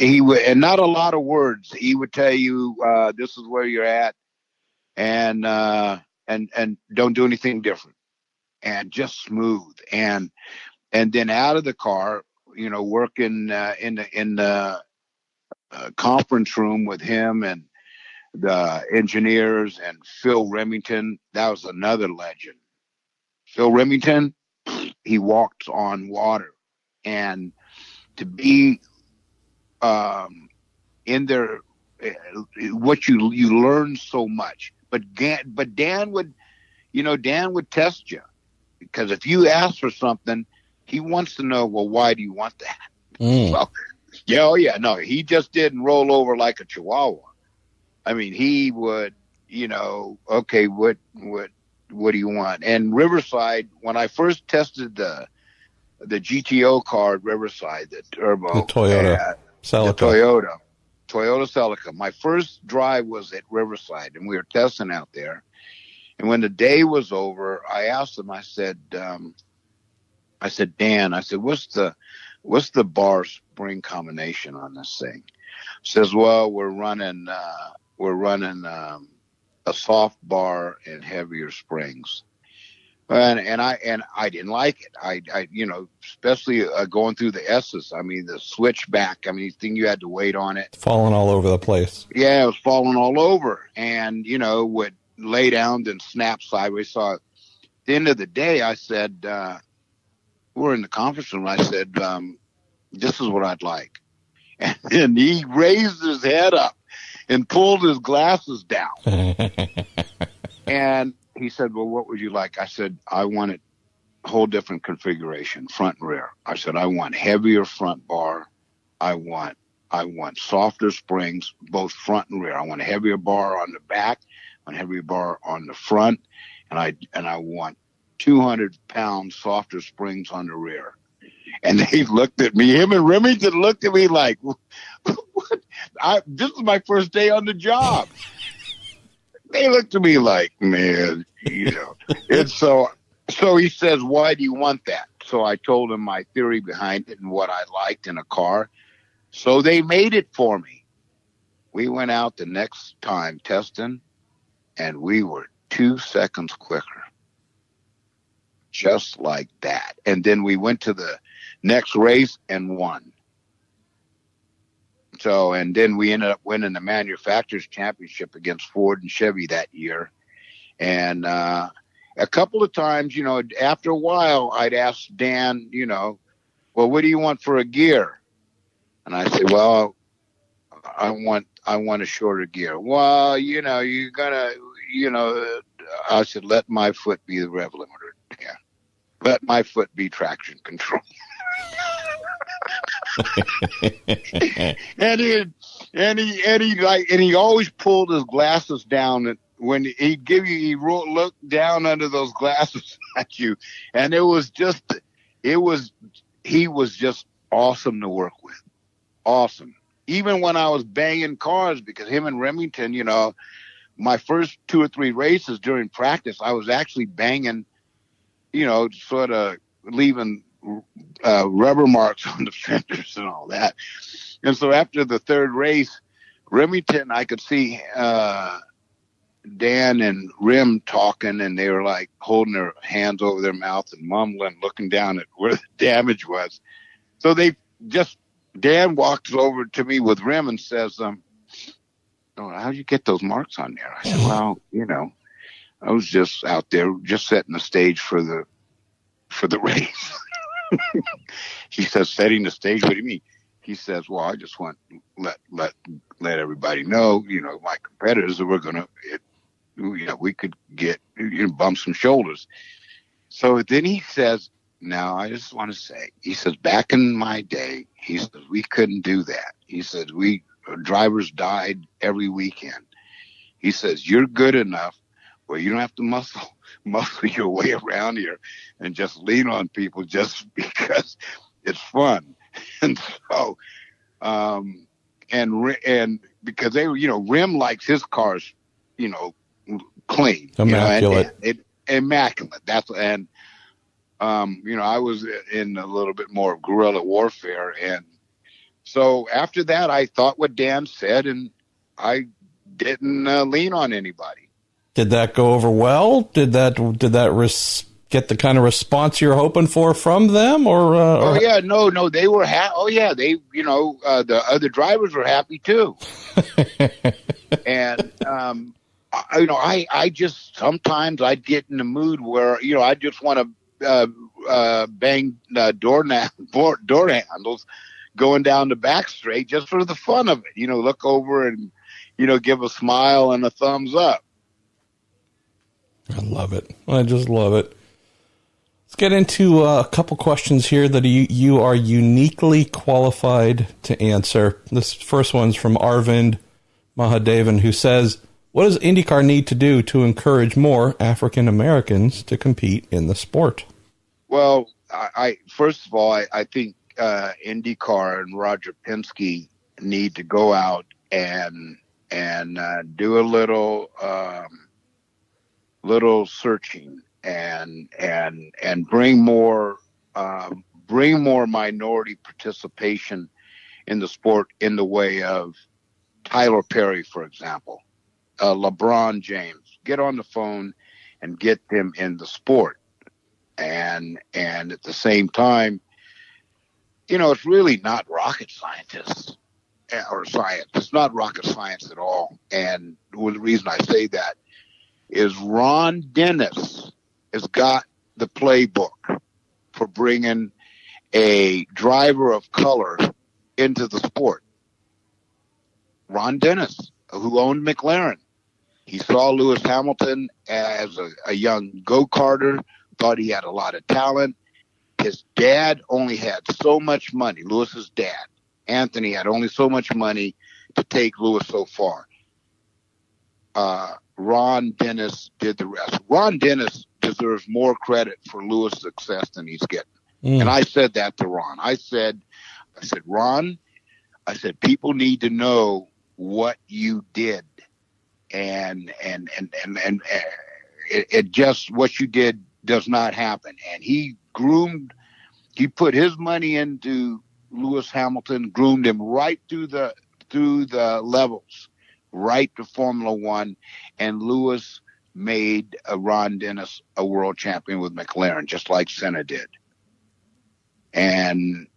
and not a lot of words. He would tell you, this is where you're at, and don't do anything different, and just smooth. And then out of the car, working in the conference room with him and the engineers, and Phil Remington. That was another legend. Phil Remington, he walked on water, and to be in there, what you learn so much. But Dan would, Dan would test you, because if you ask for something, he wants to know, well, why do you want that? So, no, he just didn't roll over like a chihuahua. I mean, he would, okay, what do you want? And Riverside, when I first tested the GTO car at Riverside, the turbo, the Toyota Celica. Toyota Celica. My first drive was at Riverside, and we were testing out there. And when the day was over, I asked him, I said, Dan, what's the bar spring combination on this thing? Says, well, we're running a soft bar and heavier springs. And I didn't like it. I especially going through the S's. I mean, the switchback. I mean, the thing you had to wait on it. Falling all over the place. Yeah, it was falling all over, and would lay down, then snap sideways. So at the end of the day, I said, we're in the conference room. I said, this is what I'd like, and then he raised his head up and pulled his glasses down, and he said, well, what would you like? I said, I want it a whole different configuration, front and rear. I said, I want heavier front bar. I want softer springs, both front and rear. I want a heavier bar on the back, a heavier bar on the front, and I want 200-pound softer springs on the rear. And they looked at me. Him and Remington looked at me like, what? This is my first day on the job. They looked at me like, man, And so he says, why do you want that? So I told him my theory behind it and what I liked in a car. So they made it for me. We went out the next time testing, and we were 2 seconds quicker. Just like that. And then we went to the next race and won. So, and then we ended up winning the manufacturers championship against Ford and Chevy that year. And a couple of times, after a while, I'd ask Dan, well, what do you want for a gear? And I said, well, I want a shorter gear. Well, you're gonna, I said, let my foot be the rev limiter. Yeah. Let my foot be traction control. and he always pulled his glasses down, and when he'd give you, he looked down under those glasses at you, and he was just awesome to work with. Awesome. Even when I was banging cars, because him and Remington, my first 2 or 3 races during practice, I was actually banging, sort of leaving rubber marks on the fenders and all that. And so after the third race, Remington, I could see Dan and Rim talking, and they were like holding their hands over their mouth and mumbling, looking down at where the damage was. So Dan walks over to me with Rim and says, oh, how'd you get those marks on there? I said, well, I was just out there just setting the stage for the race. He says, setting the stage? What do you mean? He says, well, I just want let everybody know, my competitors that we're gonna, we could get bump some shoulders. So then he says, now I just want to say, he says, back in my day, he says, we couldn't do that. He says, drivers died every weekend. He says, you're good enough where you don't have to muscle your way around here and just lean on people just because it's fun. And so, and because they were, Rim likes his cars, clean, immaculate, immaculate. I was in a little bit more of guerrilla warfare. And so after that, I thought what Dan said, and I didn't lean on anybody. Did that go over well? Did that get the kind of response you're hoping for from them? Or no, they were happy. Oh yeah, they, the other drivers were happy too. And I just sometimes I get in the mood where I just want to bang door handles going down the back straight just for the fun of it. Look over and give a smile and a thumbs up. I love it. I just love it. Let's get into a couple questions here that you are uniquely qualified to answer. This first one's from Arvind Mahadevan, who says, what does IndyCar need to do to encourage more African Americans to compete in the sport? Well, I first of all, I think IndyCar and Roger Penske need to go out and do a little searching and bring more minority participation in the sport in the way of Tyler Perry, for example, LeBron James. Get on the phone and get them in the sport. And at the same time, it's really not rocket scientists or science. It's not rocket science at all. And the reason I say that is Ron Dennis has got the playbook for bringing a driver of color into the sport. Ron Dennis, who owned McLaren. He saw Lewis Hamilton as a young go-karter, thought he had a lot of talent. His dad only had so much money. Lewis's dad, Anthony, had only so much money to take Lewis so far. Ron Dennis did the rest. Ron Dennis deserves more credit for Lewis' success than he's getting. And I said that to Ron. I said, Ron, people need to know what you did. And it just, what you did does not happen. And he put his money into Lewis Hamilton, groomed him right through the levels, right to Formula One, and Lewis made Ron Dennis a world champion with McLaren, just like Senna did. And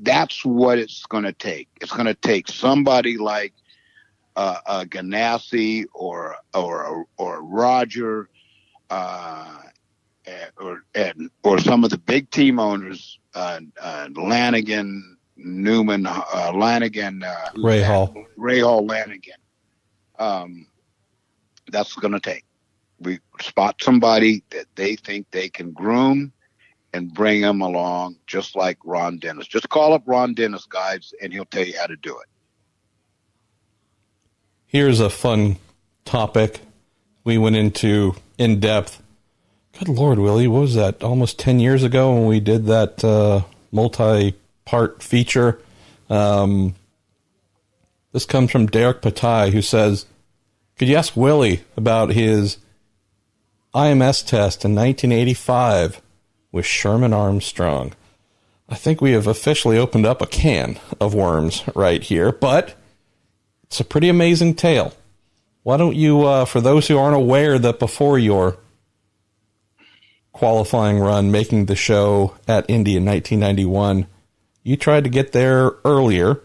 that's what it's going to take. It's going to take somebody like Ganassi or Roger or some of the big team owners, Lanigan, Newman, Lanigan, Rahal Lanigan. That's going to take. We spot somebody that they think they can groom and bring them along, just like Ron Dennis. Just call up Ron Dennis, guys, and he'll tell you how to do it. Here's a fun topic we went into in depth. Good Lord, Willie, what was that? Almost 10 years ago when we did that multi-part feature. This comes from Derek Patai, who says, could you ask Willie about his IMS test in 1985 with Sherman Armstrong? I think we have officially opened up a can of worms right here, but it's a pretty amazing tale. Why don't you, for those who aren't aware that before your qualifying run making the show at Indy in 1991, you tried to get there earlier,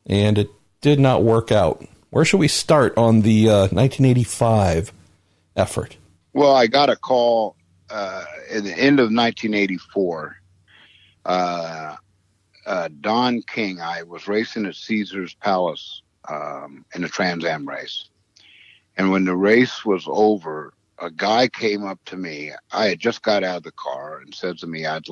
and it did not work out. Where should we start on the 1985 effort? Well, I got a call at the end of 1984. Don King, I was racing at Caesar's Palace in a Trans Am race. And when the race was over, a guy came up to me. I had just got out of the car and said to me, Don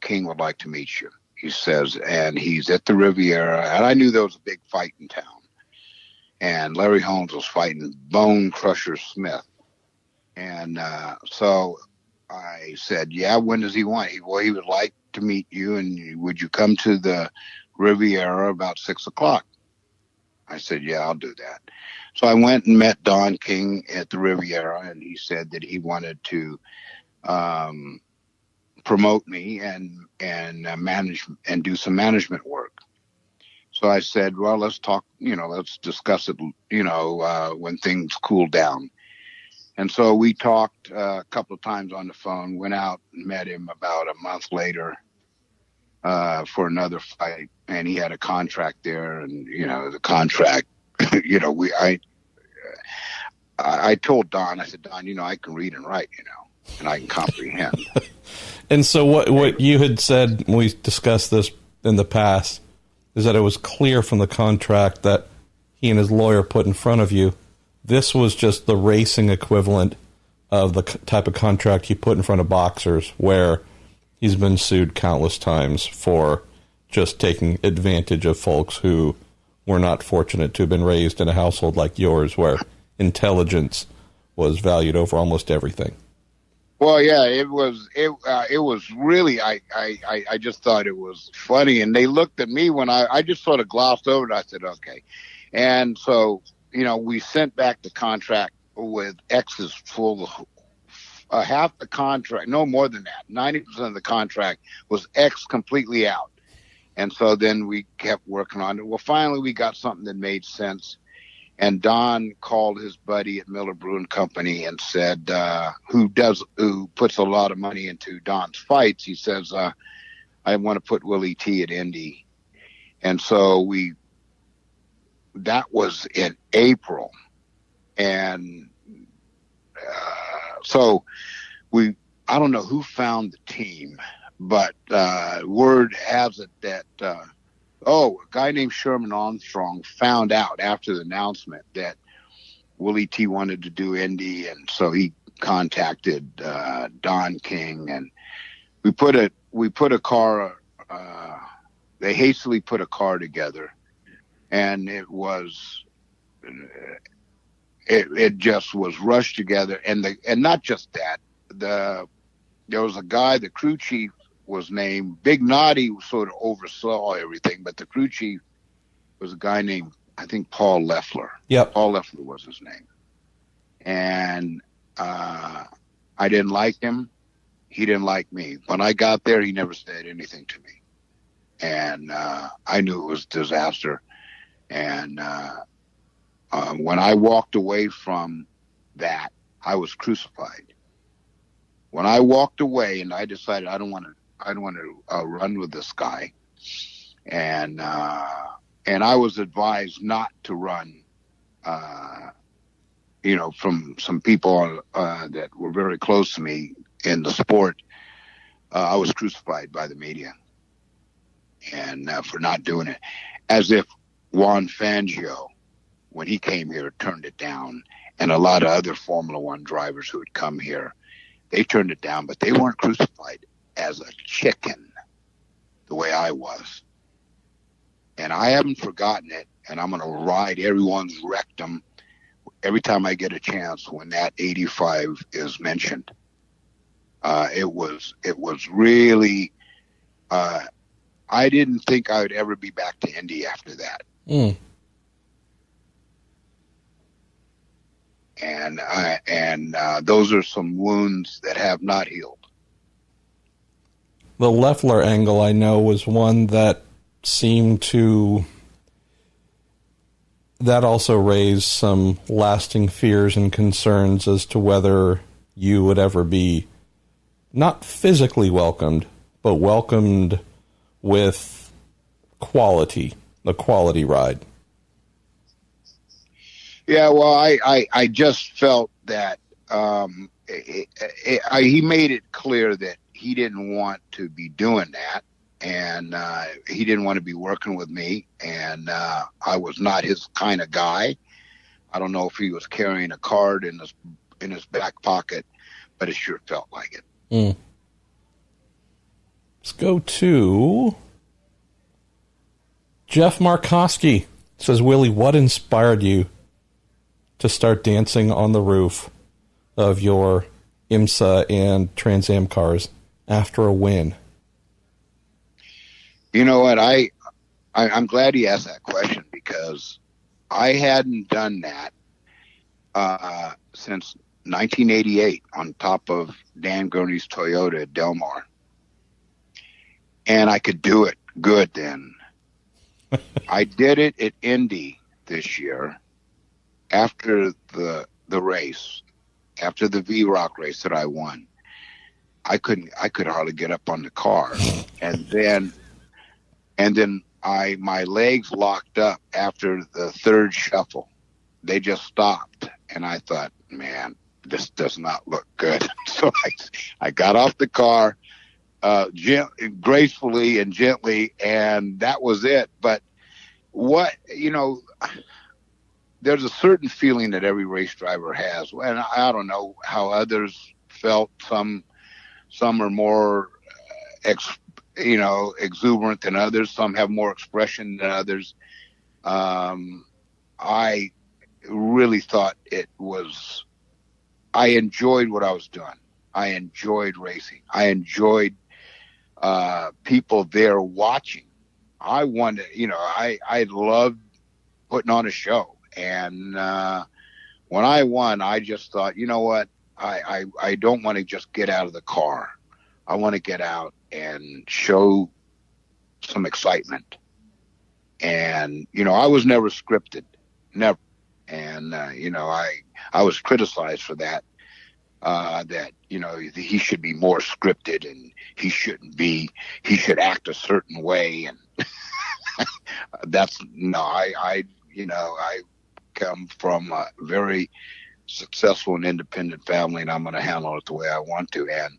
King would like to meet you, he says, and he's at the Riviera. And I knew there was a big fight in town. And Larry Holmes was fighting Bone Crusher Smith. And so I said, yeah, when does he want? He would like to meet you, and would you come to the Riviera about 6 o'clock? I said, yeah, I'll do that. So I went and met Don King at the Riviera, and he said that he wanted to promote me and manage and do some management work. So I said, well, let's talk, let's discuss it, when things cool down. And so we talked a couple of times on the phone, went out and met him about a month later. for another fight, and he had a contract there, and the contract, I told Don, I said, Don, I can read and write, and I can comprehend. And so what you had said when we discussed this in the past is that it was clear from the contract that he and his lawyer put in front of you, this was just the racing equivalent of the type of contract he put in front of boxers, where he's been sued countless times for just taking advantage of folks who were not fortunate to have been raised in a household like yours, where intelligence was valued over almost everything. Well, yeah, it was really, I just thought it was funny. And they looked at me when I just sort of glossed over it. I said, okay. And so, we sent back the contract with X's full, half the contract, no more than that. 90% of the contract was X completely out. And so then we kept working on it. Well, finally we got something that made sense. And Don called his buddy at Miller Brewing Company and said, who puts a lot of money into Don's fights. He says, I want to put Willy T at Indy. And so that was in April. And so I don't know who found the team, but word has it that, a guy named Sherman Armstrong found out after the announcement that Willy T wanted to do Indy, and so he contacted Don King, and we put a car. They hastily put a car together, and it just was rushed together, and not just that. There was a guy, the crew chief was named Big Naughty, sort of oversaw everything, but the crew chief was a guy named, I think, Paul Leffler. Yep. Paul Leffler was his name. And I didn't like him. He didn't like me. When I got there, he never said anything to me. And I knew it was a disaster. And when I walked away from that, I was crucified. When I walked away and I decided I don't want to run with this guy, and I was advised not to run, from some people that were very close to me in the sport. I was crucified by the media, and for not doing it, as if Juan Fangio, when he came here, turned it down, and a lot of other Formula One drivers who had come here, they turned it down, but they weren't crucified as a chicken the way I was. And I haven't forgotten it, and I'm going to ride everyone's rectum every time I get a chance when that 85 is mentioned. It was really, I didn't think I would ever be back to Indy after that. Mm. And those are some wounds that have not healed. The Leffler angle, I know, was one that seemed to... That also raised some lasting fears and concerns as to whether you would ever be not physically welcomed, but welcomed with quality, the quality ride. Yeah, well, I just felt that he made it clear that he didn't want to be doing that, and he didn't want to be working with me, and I was not his kind of guy. I don't know if he was carrying a card in his back pocket, but it sure felt like it. Mm. Let's go to Jeff Markowski. Says, Willy, what inspired you to start dancing on the roof of your IMSA and Trans Am cars after a win? You know what? I'm glad he asked that question, because I hadn't done that since 1988 on top of Dan Gurney's Toyota at Del Mar. And I could do it good then. I did it at Indy this year after the race, after the V-Rock race that I won. I could hardly get up on the car. And then And then my legs locked up after the third shuffle. They just stopped. And I thought, man, this does not look good. So I got off the car, gracefully and gently, and that was it. But there's a certain feeling that every race driver has. And I don't know how others felt. Some are more, exuberant than others. Some have more expression than others. I really thought I enjoyed what I was doing. I enjoyed racing. I enjoyed people there watching. I wanted, I loved putting on a show. And when I won, I just thought, you know what? I don't want to just get out of the car. I want to get out and show some excitement. And, I was never scripted, never. And, I was criticized for that, that, he should be more scripted and he should act a certain way. And I come from a very successful and independent family, and I'm going to handle it the way I want to. And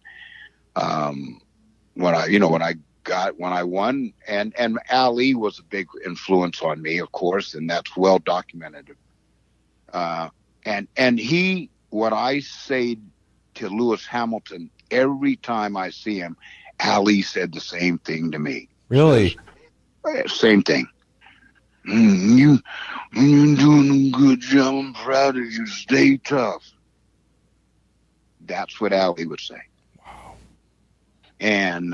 when I won, and Ali was a big influence on me, of course, and that's well documented. And what I say to Lewis Hamilton every time I see him, Ali said the same thing to me. Really? Same thing. You're doing a good job. I'm proud of you. Stay tough. That's what Ali would say. Wow. And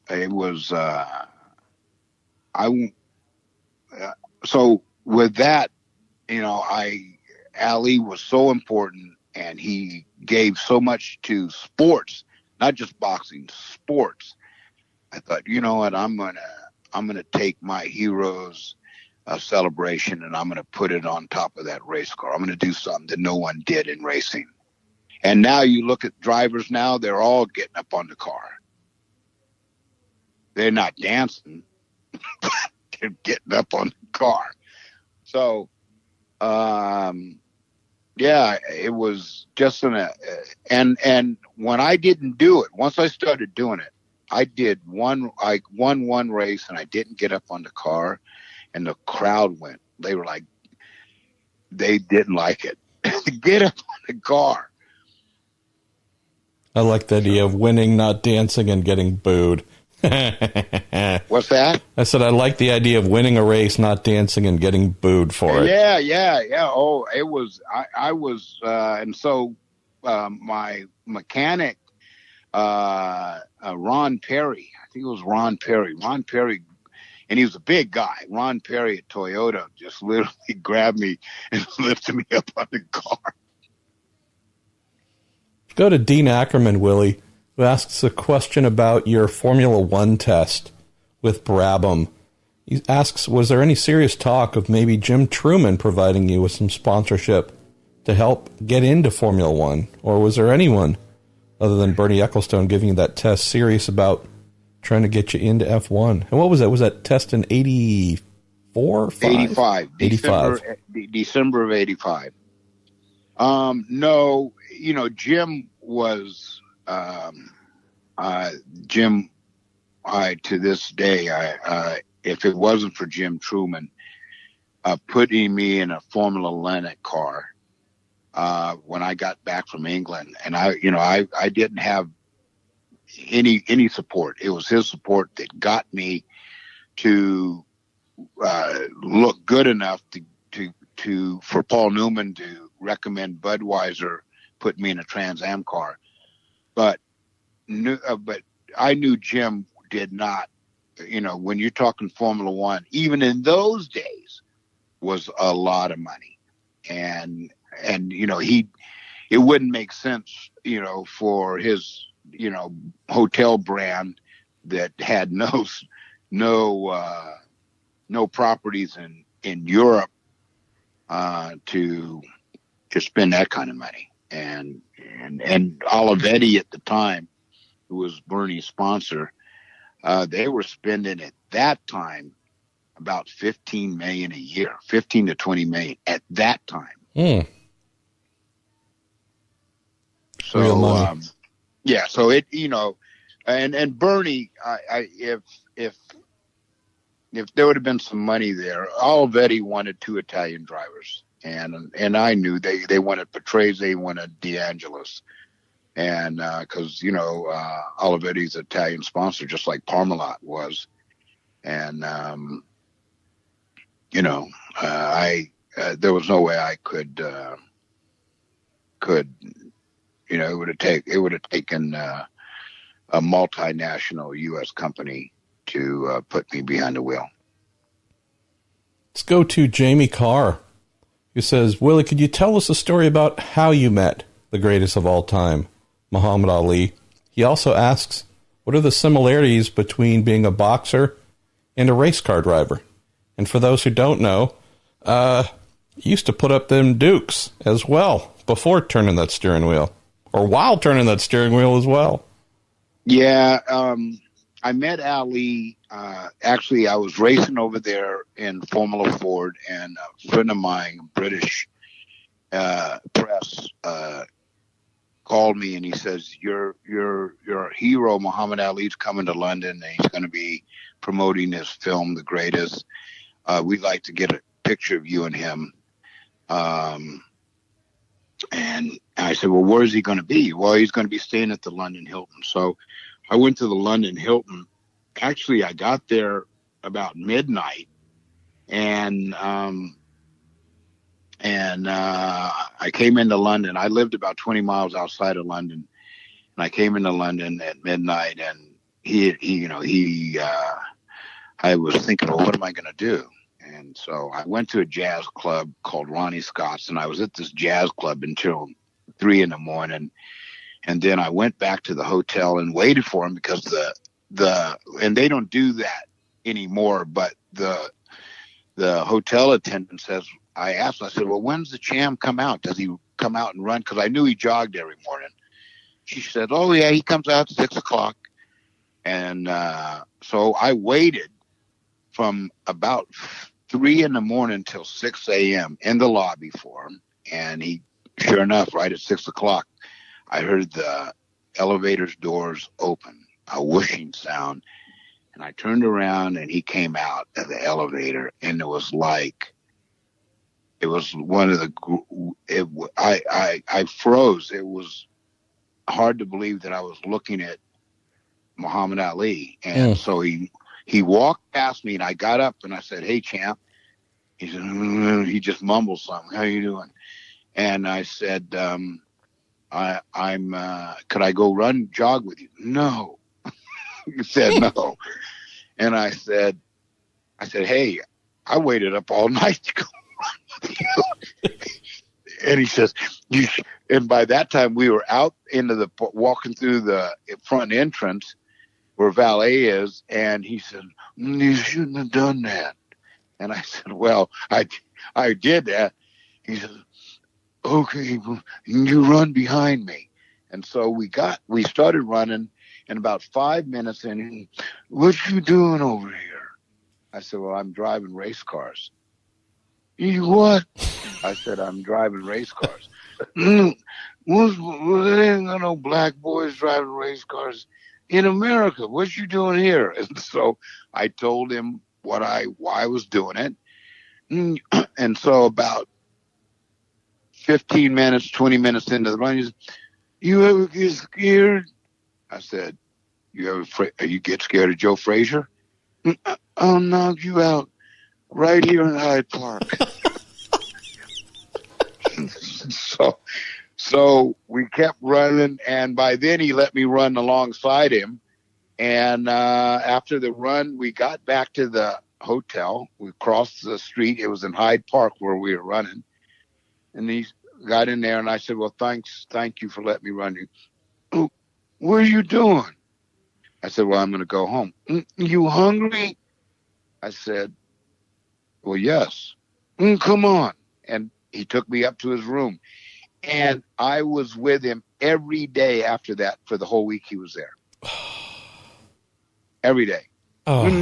it was. So with that, Ali was so important, and he gave so much to sports, not just boxing, sports. I thought, you know what, I'm gonna take my heroes celebration, and I'm gonna put it on top of that race car. I'm gonna do something that no one did in racing. And now you look at drivers now; they're all getting up on the car. They're not dancing, but they're getting up on the car. So, it was just and when I didn't do it, once I started doing it, I won one race, and I didn't get up on the car, and the crowd went. They were like, they didn't like it. Get up on the car. I like the idea of winning, not dancing, and getting booed. What's that? I said I like the idea of winning a race, not dancing, and getting booed for it. Yeah. Oh, it was. I was, and so my mechanic, Ron Perry. I think it was Ron Perry. Ron Perry, and he was a big guy. Ron Perry at Toyota just literally grabbed me and lifted me up on the car. Go to Dean Ackerman, Willie, who asks a question about your Formula One test with Brabham. He asks, was there any serious talk of maybe Jim Truman providing you with some sponsorship to help get into Formula One? Or was there anyone other than Bernie Ecclestone giving you that test serious about trying to get you into F1? And what was that? Was that test in 84? 85. 85. December of 85. No, Jim was, Jim, to this day, if it wasn't for Jim Truman, putting me in a Formula Atlantic car, when I got back from England, and I didn't have any support. It was his support that got me to look good enough for Paul Newman to recommend Budweiser put me in a Trans Am car. But I knew Jim did not. When you're talking Formula One, even in those days, was a lot of money, and it wouldn't make sense, for his, hotel brand that had no properties in Europe, to spend that kind of money. And Olivetti at the time, who was Bernie's sponsor, They were spending at that time about $15 million a year, 15 to 20 million at that time. So, real money. Yeah, so it, and Bernie, if there would have been some money there, Olivetti wanted 2 Italian drivers, and I knew they wanted Patrese, wanted DeAngelis, and because Olivetti's Italian sponsor, just like Parmalat was, and there was no way I could it would have taken a multinational U.S. company to put me behind the wheel. Let's go to Jamie Carr, who says, Willie, could you tell us a story about how you met the greatest of all time, Muhammad Ali? He also asks, what are the similarities between being a boxer and a race car driver? And for those who don't know, he used to put up them dukes as well before turning that steering wheel, or while turning that steering wheel as well. Yeah, I met Ali. Actually, I was racing over there in Formula Ford, and a friend of mine, British press, called me and he says, "Your hero, Muhammad Ali's coming to London, and he's going to be promoting his film, The Greatest. We'd like to get a picture of you and him." And I said, "Well, where is he going to be?" "Well, he's going to be staying at the London Hilton." So I went to the London Hilton. Actually, I got there about midnight, and I came into London. I lived about 20 miles outside of London, and I came into London at midnight. And I was thinking, well, what am I going to do? And so I went to a jazz club called Ronnie Scott's, and I was at this jazz club until 3 a.m. And then I went back to the hotel and waited for him, because and they don't do that anymore, but the hotel attendant says, I asked him, I said, "Well, when's the champ come out? Does he come out and run?" Because I knew he jogged every morning. She said, "Oh, yeah, he comes out at 6 o'clock. And so I waited from about 3 a.m. till 6 a.m. in the lobby for him. And he, sure enough, right at 6 o'clock, I heard the elevator's doors open, a whooshing sound. And I turned around and he came out of the elevator, and it was one of I froze. It was hard to believe that I was looking at Muhammad Ali. And so he walked past me, and I got up and I said, "Hey, champ." He said, he just mumbled something. "How you doing?" And I said, I'm could I go jog with you?" "No." He said, "No." And I said, "Hey, I waited up all night to go run with you." And he says, and by that time we were out into walking through the front entrance where valet is. And he said, "You shouldn't have done that." And I said, "Well, I did that." He said, "Okay, you run behind me." And so we started running, and about 5 minutes in, "What you doing over here?" I said, "Well, I'm driving race cars." "You what?" I said, "I'm driving race cars." There ain't no black boys driving race cars in America. What you doing here?" And so I told him why I was doing it. And so about 15 minutes, 20 minutes into the run, he said, "You ever get scared?" I said, you get scared of Joe Frazier?" "I'll knock you out right here in Hyde Park." So we kept running, and by then he let me run alongside him. And after the run, we got back to the hotel. We crossed the street. It was in Hyde Park where we were running. And he got in there, and I said, "Well, thank you for letting me run you." "Oh, what are you doing?" I said, "Well, I'm going to go home." "You hungry?" I said, "Well, yes." "Come on." And he took me up to his room. And I was with him every day after that for the whole week he was there. every day. Oh. When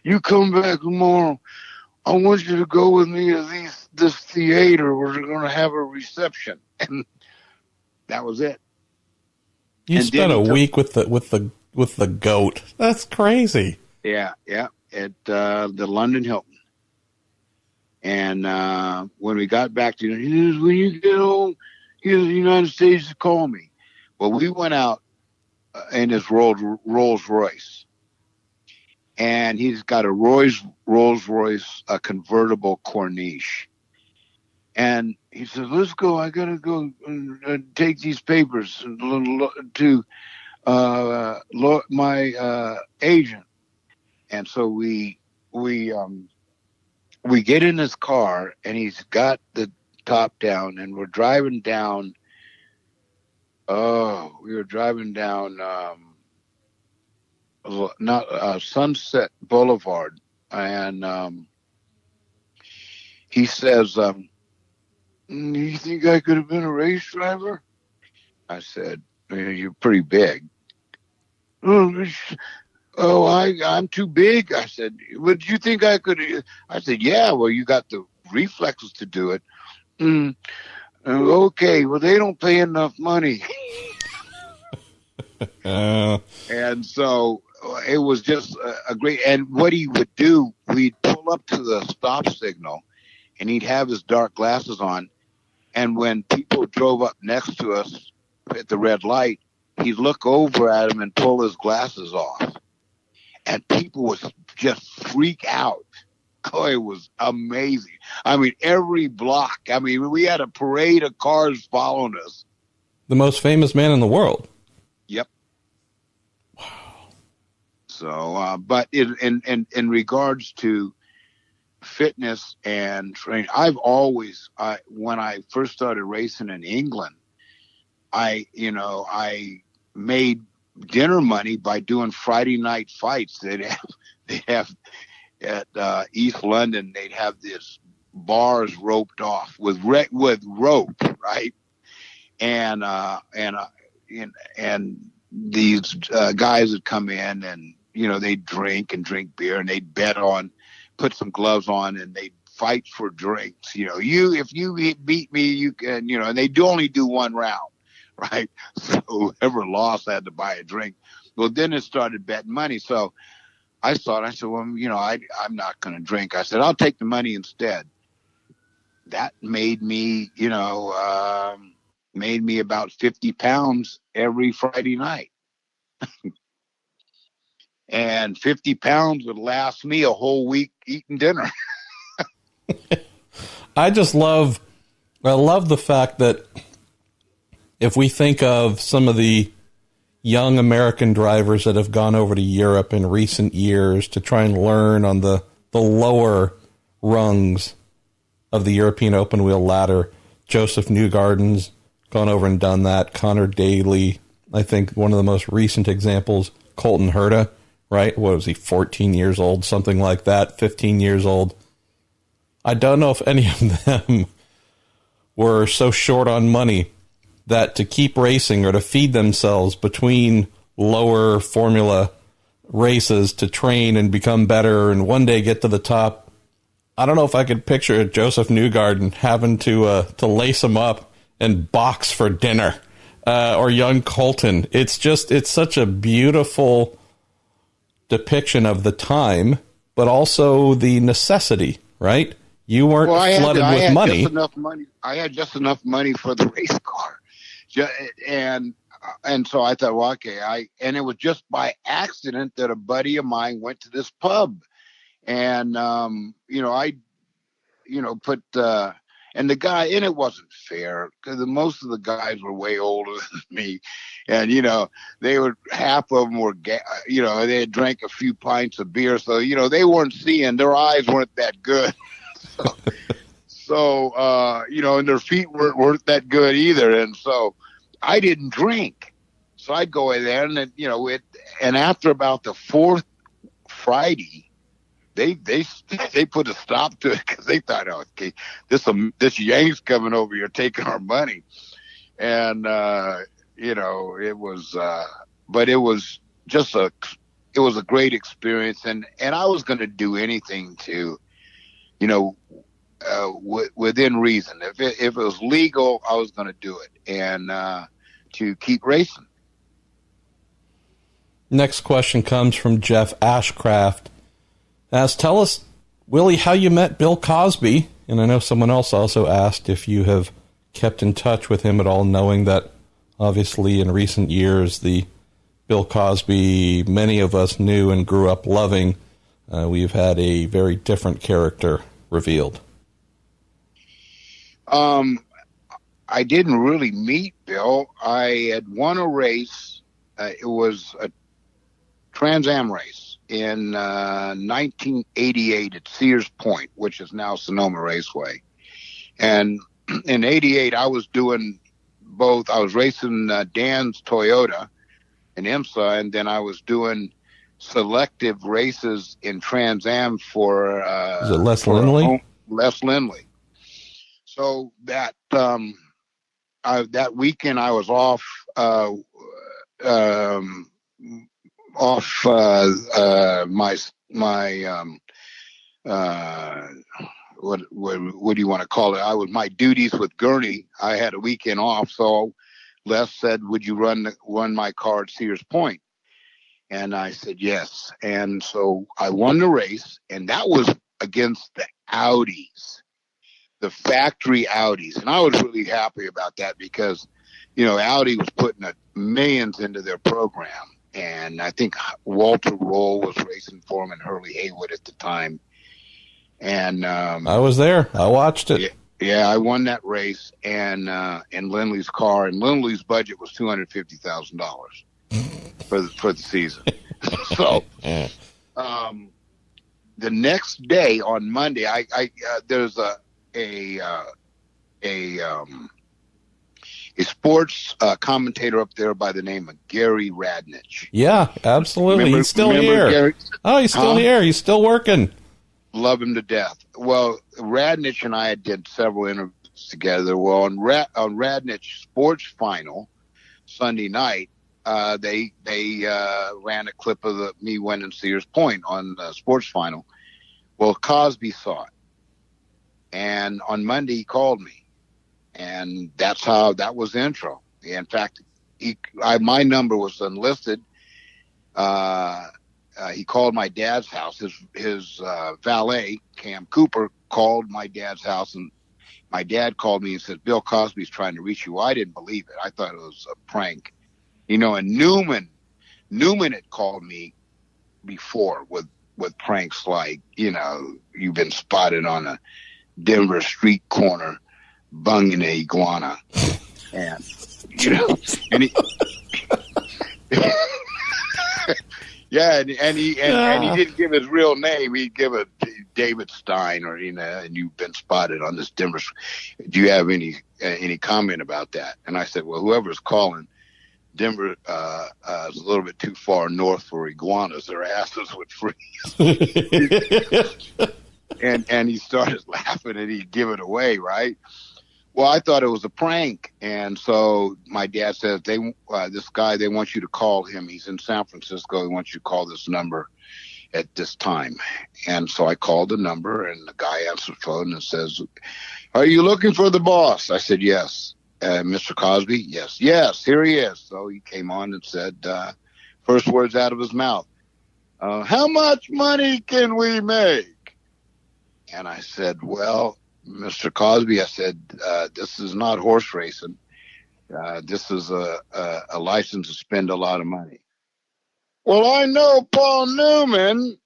you come back tomorrow, I want you to go with me to this theater where they're going to have a reception. And that was it. You and spent a week with the goat. That's crazy. Yeah. At the London Hilton. And when we got back to he says, when you get home, he says, the United States to call me. Well, we went out in his Rolls Royce. And he's got a Rolls Royce, a convertible Corniche. And he says, let's go. I got to go and take these papers to my agent. And so we get in his car, and he's got the top down, and we're driving down. We were driving down Sunset Boulevard, and he says, you think I could have been a race driver? I said, you're pretty big. Oh, I'm too big. I said, would you think I could? I said, yeah, well, you got the reflexes to do it. Okay, well, they don't pay enough money. And so it was just a great, and what he would do, we'd pull up to the stop signal, and he'd have his dark glasses on. And when people drove up next to us at the red light, he'd look over at them and pull his glasses off. And people would just freak out. Oh, it was amazing. I mean, every block. I mean, we had a parade of cars following us. The most famous man in the world. Yep. Wow. So, but in regards to fitness and training, I've always, when I first started racing in England, I made dinner money by doing Friday night fights. They'd have at East London, they'd have these bars roped off with rope, right? And these guys would come in, and they'd drink beer, and they'd bet on, put some gloves on, and they'd fight for drinks. If you beat me, you can, and they only do one round. Right. So whoever lost had to buy a drink. Well, then it started betting money. So I said, well, I'm not going to drink. I said, I'll take the money instead. That made me, about 50 pounds every Friday night. And 50 pounds would last me a whole week eating dinner. I love the fact that if we think of some of the young American drivers that have gone over to Europe in recent years to try and learn on the lower rungs of the European open wheel ladder, Joseph Newgarden's gone over and done that. Connor Daly, I think one of the most recent examples, Colton Herta, right? What was he, 14 years old, something like that, 15 years old. I don't know if any of them were so short on money that to keep racing or to feed themselves between lower formula races to train and become better and one day get to the top. I don't know if I could picture Joseph Newgarden having to lace him up and box for dinner, or young Colton. It's such a beautiful depiction of the time, but also the necessity, right? You weren't flooded with money. I had just enough money for the race car. And so I thought, well, okay, and it was just by accident that a buddy of mine went to this pub, and I put and the guy, and it wasn't fair because most of the guys were way older than me, and they were, half of them were they had drank a few pints of beer, so they weren't seeing, their eyes weren't that good. So, and their feet weren't that good either. And so I didn't drink. So I'd go in there, and then, and after about the fourth Friday, they put a stop to it because they thought, oh, okay, this Yank's coming over here taking our money. And, it was, but it was just it was a great experience, and I was going to do anything to, you know, within reason. If it was legal, I was going to do it, and to keep racing. Next question comes from Jeff Ashcraft. Tell us, Willie, how you met Bill Cosby. And I know someone else also asked if you have kept in touch with him at all, knowing that obviously in recent years, the Bill Cosby many of us knew and grew up loving, we've had a very different character revealed. I didn't really meet Bill. I had won a race. It was a Trans Am race in 1988 at Sears Point, which is now Sonoma Raceway. And in 88, I was doing both. I was racing Dan's Toyota in Emsa, and then I was doing selective races in Trans Am for is it Les Lindley? Les Lindley. So that that weekend I was off what do you want to call it? My duties with Gurney. I had a weekend off, so Les said, "Would you run my car at Sears Point?" And I said yes. And so I won the race, and that was against the Audis, the factory Audis, and I was really happy about that because, Audi was putting millions into their program. And I think Walter Roll was racing for him and Hurley Haywood at the time. And I was there. I watched it. Yeah, I won that race and in Lindley's car. And Lindley's budget was $250,000 for the season. So the next day on Monday, there's a sports commentator up there by the name of Gary Radnich. Yeah, absolutely. He's still here. Gary? Oh, he's still here. He's still working. Love him to death. Well, Radnich and I did several interviews together. Well, on Radnich Sports Final Sunday night, they ran a clip of me winning Sears Point on the Sports Final. Well, Cosby saw it, and on Monday he called me. And that was the intro. In fact, my number was unlisted. He called my dad's house. His valet, Cam Cooper, called my dad's house, and my dad called me and said, "Bill Cosby's trying to reach you." I didn't believe it. I thought it was a prank. And Newman had called me before with pranks like, you've been spotted on a Denver street corner bunging an iguana, and and he and he didn't give his real name. He'd give a David Stein, or and you've been spotted on this Denver. Do you have any comment about that? And I said, well, whoever's calling, Denver is a little bit too far north for iguanas. Their asses would freeze. and he started laughing, and he'd give it away, right? Well, I thought it was a prank, and so my dad says, this guy, they want you to call him. He's in San Francisco. He wants you to call this number at this time. And so I called the number, and the guy answers the phone and says, "Are you looking for the boss?" I said, "Yes." "Mr. Cosby?" "Yes." "Yes, here he is." So he came on and said, first words out of his mouth, "How much money can we make?" And I said, "Well, Mr. Cosby," I said, "this is not horse racing. This is a license to spend a lot of money." "Well, I know Paul Newman,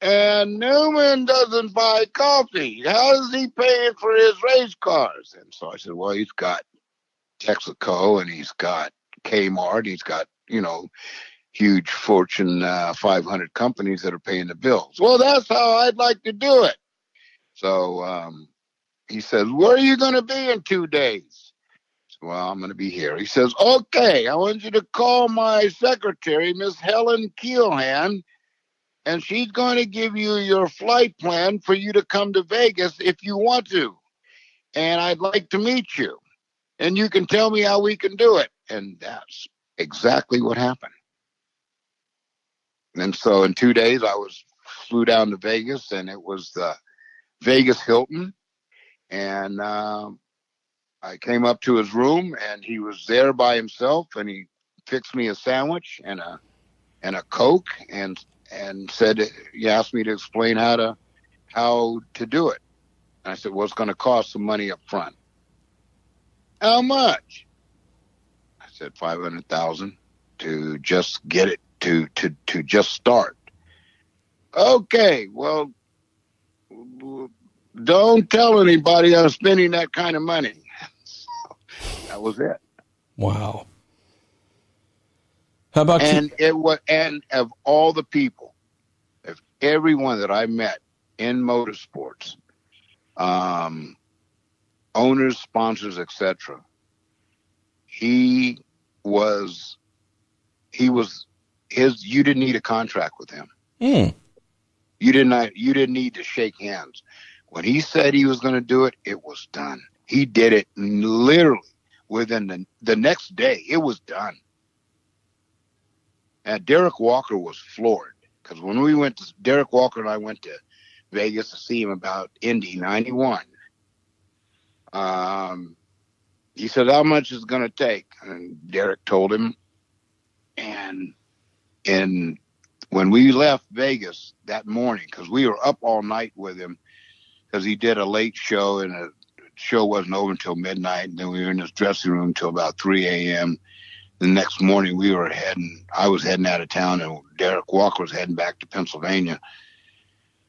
and Newman doesn't buy coffee. How is he paying for his race cars?" And so I said, "Well, he's got Texaco, and he's got Kmart, he's got, huge Fortune 500 companies that are paying the bills." "Well, that's how I'd like to do it." So he says, "Where are you going to be in 2 days?" I said, "Well, I'm going to be here." He says, "Okay, I want you to call my secretary, Miss Helen Keelhan, and she's going to give you your flight plan for you to come to Vegas if you want to. And I'd like to meet you. And you can tell me how we can do it." And that's exactly what happened. And so in 2 days, flew down to Vegas, and it was the Vegas Hilton. And I came up to his room, and he was there by himself, and he fixed me a sandwich and a Coke, and said, he asked me to explain how to do it. And I said, well, it's going to cost some money up front. How much? I said, $500,000 to just get it to just start. Okay, well, don't tell anybody I'm spending that kind of money. So that was it. Wow. How about and of all the people, of everyone that I met in motorsports, owners, sponsors, etc., you didn't need a contract with him. You didn't need to shake hands. When he said he was going to do it, it was done. He did it literally within the next day. It was done. And Derek Walker was floored, because when Derek Walker and I went to Vegas to see him about Indy 91. He said, how much is it going to take? And Derek told him. And when we left Vegas that morning, because we were up all night with him, because he did a late show, and the show wasn't over until midnight. And then we were in his dressing room till about 3 a.m. The next morning I was heading out of town, and Derek Walker was heading back to Pennsylvania.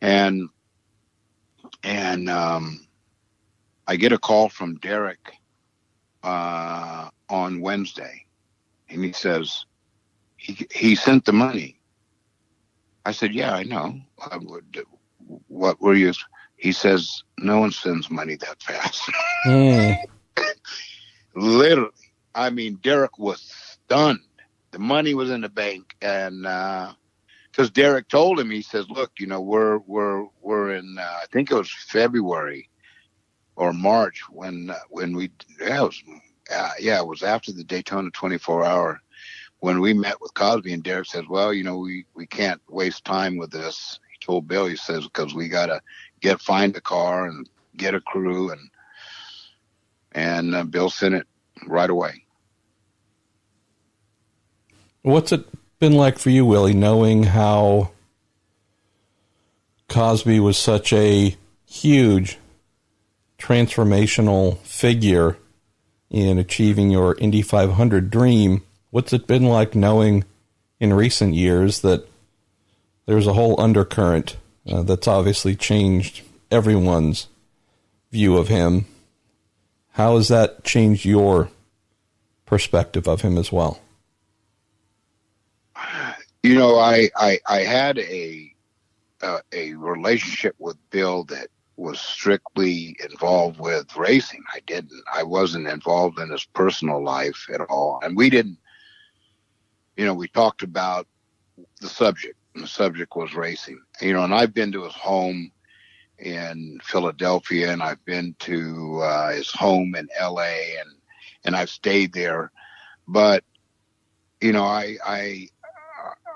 And I get a call from Derek on Wednesday, and he says he sent the money. I said, yeah, I know. What were you? He says, no one sends money that fast. Literally. I mean, Derek was stunned. The money was in the bank, and because Derek told him, he says, look, we're in I think it was February or March when it was after the Daytona 24-hour when we met with Cosby, and Derek says, well, we can't waste time with this. He told Bill, he says, because we got to find a car and get a crew, and Bill sent it right away. What's it been like for you, Willie, knowing how Cosby was such a huge transformational figure in achieving your Indy 500 dream? What's it been like knowing in recent years that there's a whole undercurrent that's obviously changed everyone's view of him? How has that changed your perspective of him as well? I had a relationship with Bill that was strictly involved with racing. I wasn't involved in his personal life at all. And we didn't, we talked about the subject, and the subject was racing. And I've been to his home in Philadelphia, and I've been to his home in LA, and I've stayed there. But,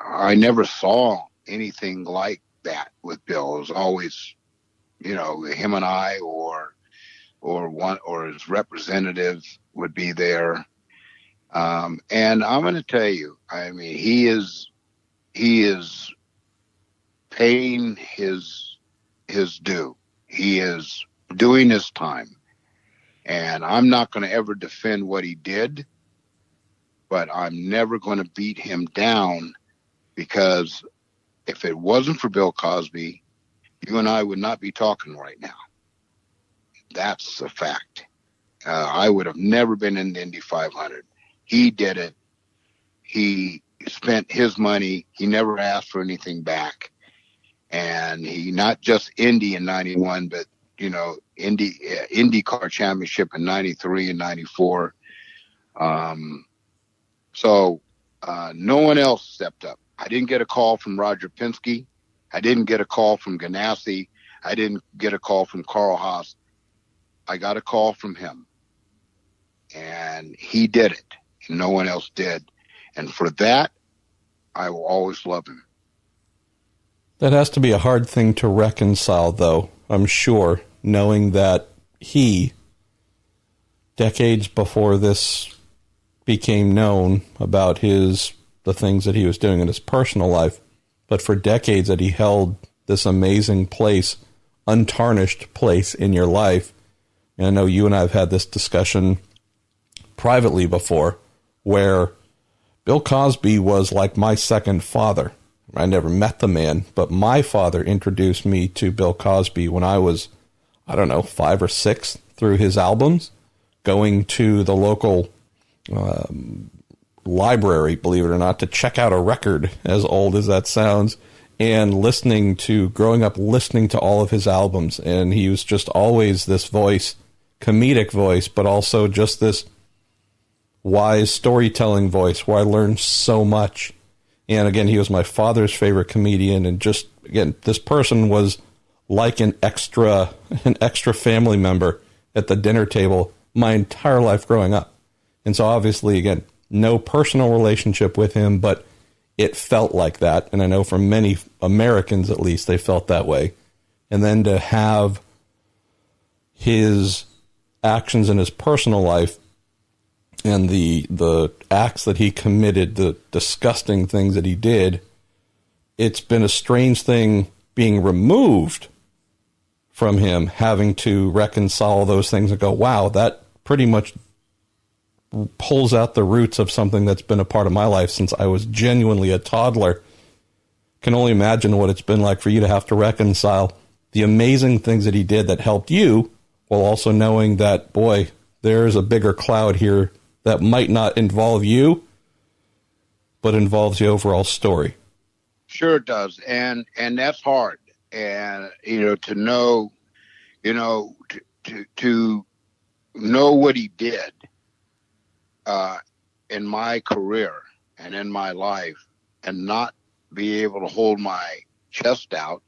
I never saw anything like that with Bill. It was always, him and I or his representative would be there. And I'm going to tell you, I mean, he is paying his due. He is doing his time. And I'm not going to ever defend what he did, but I'm never going to beat him down, because if it wasn't for Bill Cosby, you and I would not be talking right now. That's a fact. I would have never been in the Indy 500. He did it. He spent his money. He never asked for anything back. And he not just Indy in 91, but, IndyCar championship in 93 and 94. So no one else stepped up. I didn't get a call from Roger Penske. I didn't get a call from Ganassi. I didn't get a call from Carl Haas. I got a call from him. And he did it. And no one else did. And for that, I will always love him. That has to be a hard thing to reconcile, though, I'm sure, knowing that he, decades before this became known about the things that he was doing in his personal life, but for decades that he held this amazing place, untarnished place in your life. And I know you and I have had this discussion privately before, where Bill Cosby was like my second father. I never met the man, but my father introduced me to Bill Cosby when I was, 5 or 6, through his albums, going to the local library, believe it or not, to check out a record, as old as that sounds, and growing up listening to all of his albums. And he was just always this voice, comedic voice, but also just this wise storytelling voice where I learned so much. And again, he was my father's favorite comedian. And just, again, this person was like an extra family member at the dinner table my entire life growing up. And so obviously, again, no personal relationship with him, but it felt like that. And I know for many Americans, at least, they felt that way. And then to have his actions in his personal life and the acts that he committed, the disgusting things that he did, it's been a strange thing being removed from him, having to reconcile those things and go, wow, that pretty much pulls out the roots of something that's been a part of my life since I was genuinely a toddler. Can only imagine what it's been like for you to have to reconcile the amazing things that he did that helped you, while also knowing that, boy, there's a bigger cloud here that might not involve you, but involves the overall story. Sure it does. And that's hard. And, to know, to know what he did in my career and in my life, and not be able to hold my chest out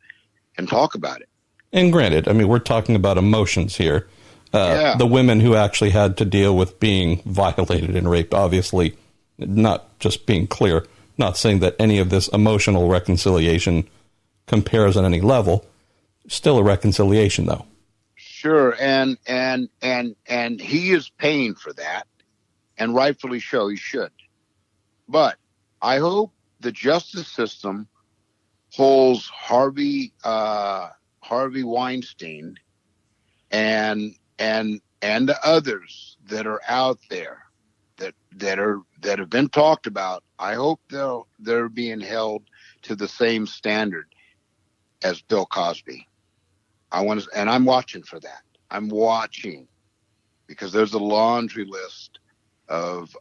and talk about it. And granted, we're talking about emotions here. The women who actually had to deal with being violated and raped, obviously, not just being clear, not saying that any of this emotional reconciliation compares on any level. Still a reconciliation, though. Sure, and he is paying for that, and rightfully so, he should. But I hope the justice system holds Harvey Weinstein and the others that are out there that have been talked about. I hope they're being held to the same standard as Bill Cosby. And I'm watching for that. I'm watching, because there's a laundry list of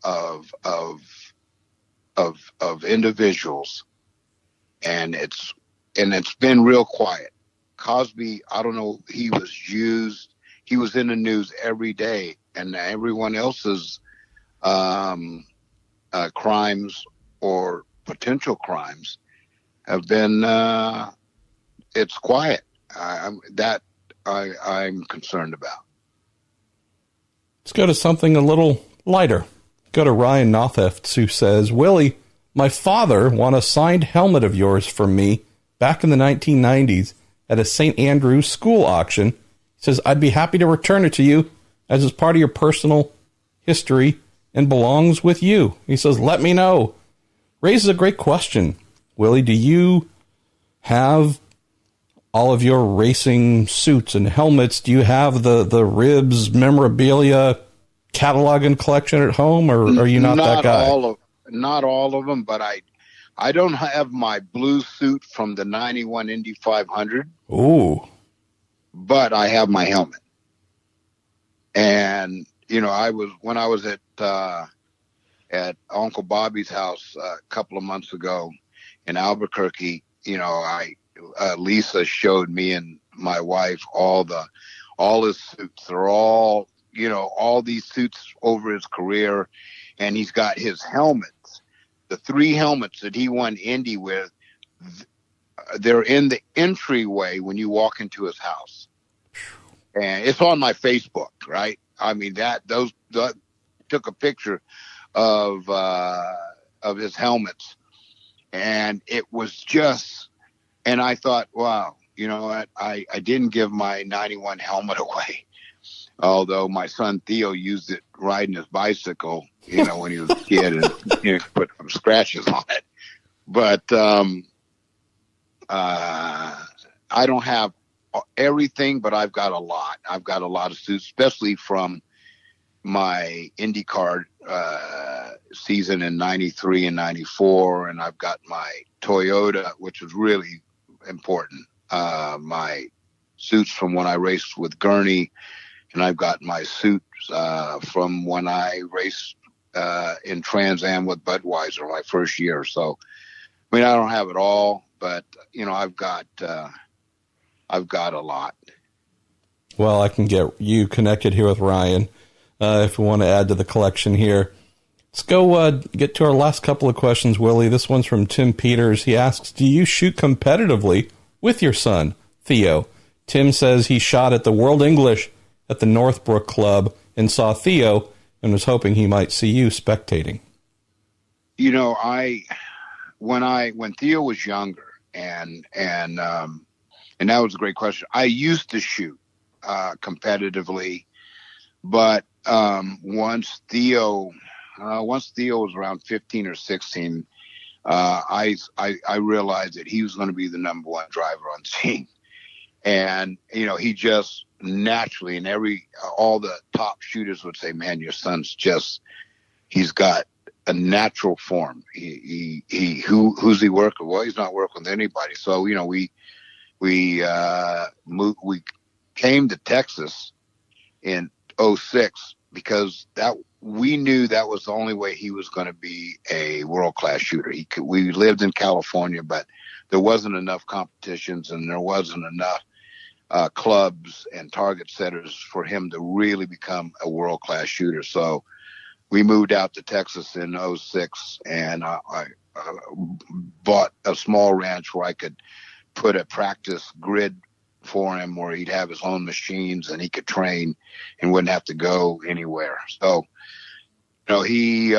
individuals, and it's been real quiet. Cosby, I don't know, he was in the news every day, and everyone else's crimes or potential crimes have been it's quiet. I'm concerned about. Let's go to something a little lighter. Go to Ryan Nothefts, who says, Willie, my father won a signed helmet of yours from me back in the 1990s at a St. Andrews school auction. He says, I'd be happy to return it to you as it's part of your personal history and belongs with you. He says, let me know. Raises a great question. Willie, do you have all of your racing suits and helmets? Do you have the ribs, memorabilia, catalog and collection at home, or are you not that guy? Not all of them, but I don't have my blue suit from the 91 Indy 500. Ooh. But I have my helmet. And, when I was at Uncle Bobby's house a couple of months ago in Albuquerque, Lisa showed me and my wife all his suits. They're all, all these suits over his career, and he's got his helmets. The 3 helmets that he won Indy with, they're in the entryway when you walk into his house, and it's on my Facebook, right? Those took a picture of his helmets, and it was just And I thought, wow, you know what? I didn't give my 91 helmet away, although my son Theo used it riding his bicycle, you know, when he was a kid, and put some scratches on it. But I don't have everything, but I've got a lot. I've got a lot of suits, especially from my IndyCar season in 93 and 94. And I've got my Toyota, which was really important. My suits from when I raced with Gurney, and I've got my suits from when I raced in Trans Am with Budweiser my first year. So, I mean, I don't have it all, but you know, I've got a lot. Well, I can get you connected here with Ryan if we want to add to the collection here. Let's go get to our last couple of questions, Willie. This one's from Tim Peters. He asks, do you shoot competitively with your son, Theo? Tim says he shot at the World English at the Northbrook Club and saw Theo and was hoping he might see you spectating. You know, when Theo was younger, and that was a great question. I used to shoot competitively, but once Theo was around 15 or 16, I realized that he was going to be the number one driver on the team. And, you know, he just naturally, and all the top shooters would say, man, your son's he's got a natural form. Who's he working? Well, he's not working with anybody. So, you know, we came to Texas in 06 because we knew that was the only way he was going to be a world-class shooter. We lived in California, but there wasn't enough competitions and there wasn't enough clubs and target setters for him to really become a world-class shooter. So we moved out to Texas in 06, and I bought a small ranch where I could put a practice grid for him where he'd have his own machines and he could train and wouldn't have to go anywhere. So, you know, he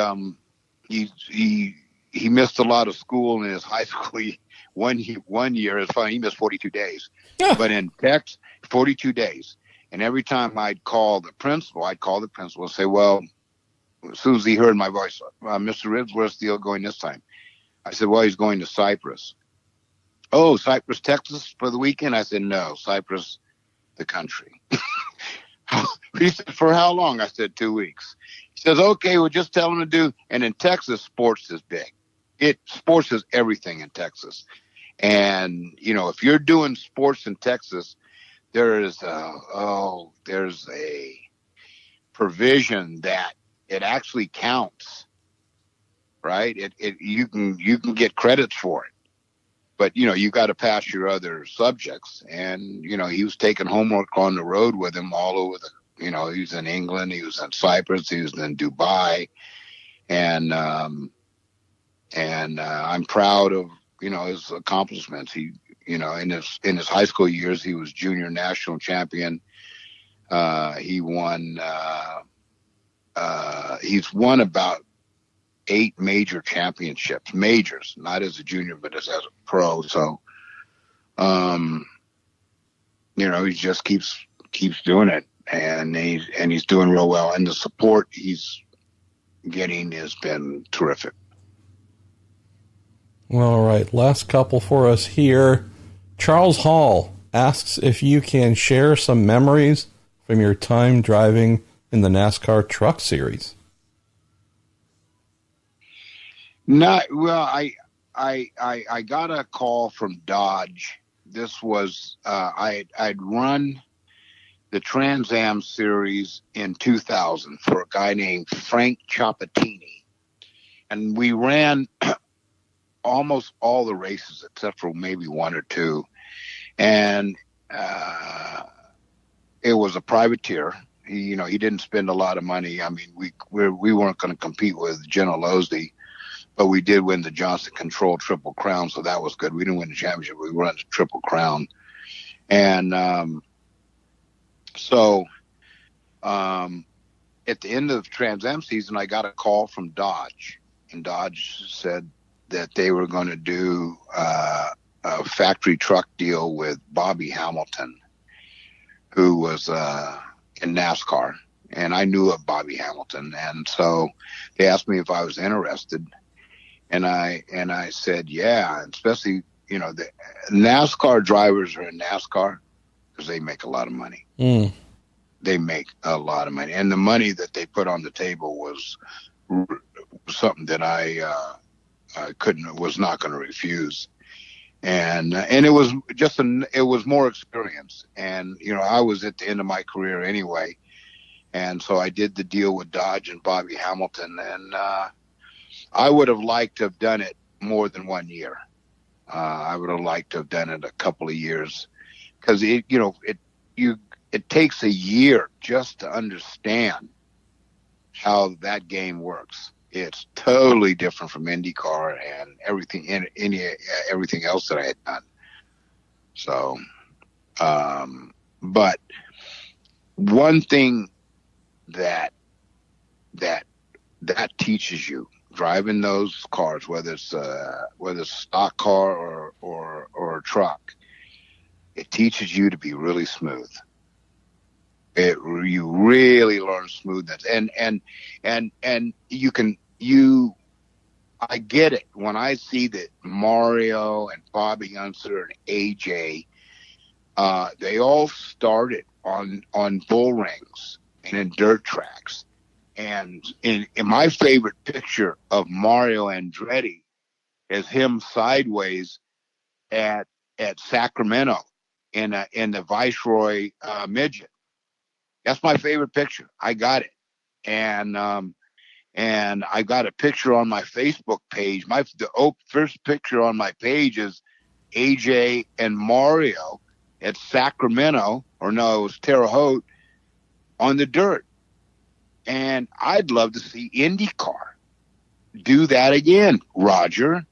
missed a lot of school in his high school. One year, it's funny, he missed 42 days. Yeah. But in Texas, 42 days. And every time I'd call the principal and say, well, as soon as he heard my voice, Mr. Ribbs, where's Theo going this time? I said, well, he's going to Cyprus. Oh, Cyprus, Texas for the weekend? I said, no, Cyprus, the country. He said, for how long? I said, 2 weeks. He says, okay, well, just tell him to do. And in Texas, sports is big. Sports is everything in Texas. And, you know, if you're doing sports in Texas, there's a provision that it actually counts, right? You can get credits for it, but you know, you got to pass your other subjects. And, you know, he was taking homework on the road with him all over he was in England, he was in Cyprus, he was in Dubai. And I'm proud of, you know, his accomplishments. He, you know, in his high school years, he was junior national champion. He's won about 8 major championships, majors, not as a junior, but as a pro. So, you know, he just keeps doing it, and he's doing real well. And the support he's getting has been terrific. Well, all right, last couple for us here. Charles Hall asks if you can share some memories from your time driving in the NASCAR Truck Series. Not well. I got a call from Dodge. This was I'd run the Trans Am Series in 2000 for a guy named Frank Ciappatini, and we ran almost all the races except for maybe 1 or 2, and it was a privateer. He didn't spend a lot of money. I mean, we weren't going to compete with General Osdy, but we did win the Johnson Control Triple Crown, so that was good. We didn't win the championship, we won the Triple Crown. And so at the end of the Trans Am season, I got a call from Dodge, and Dodge said that they were going to do a factory truck deal with Bobby Hamilton, who was in NASCAR, and I knew of Bobby Hamilton, and so they asked me if I was interested, and I said yeah, and especially the NASCAR drivers are in NASCAR because they make a lot of money. They make a lot of money, and the money that they put on the table was something that I was not going to refuse. And it was it was more experience. And, I was at the end of my career anyway. And so I did the deal with Dodge and Bobby Hamilton. And I would have liked to have done it more than 1 year. I would have liked to have done it a couple of years, because it takes a year just to understand how that game works. It's totally different from IndyCar and everything else that I had done. So, but one thing that teaches you driving those cars, whether it's a stock car or a truck, it teaches you to be really smooth. You really learn smoothness, and I get it when I see that Mario and Bobby Unser and AJ, they all started on bull rings and in dirt tracks. And in my favorite picture of Mario Andretti is him sideways at Sacramento in the Viceroy midget. That's my favorite picture. I got it. And I got a picture on my Facebook page. The first picture on my page is AJ and Mario at Sacramento, or no, it was Terre Haute, on the dirt. And I'd love to see IndyCar do that again, Roger.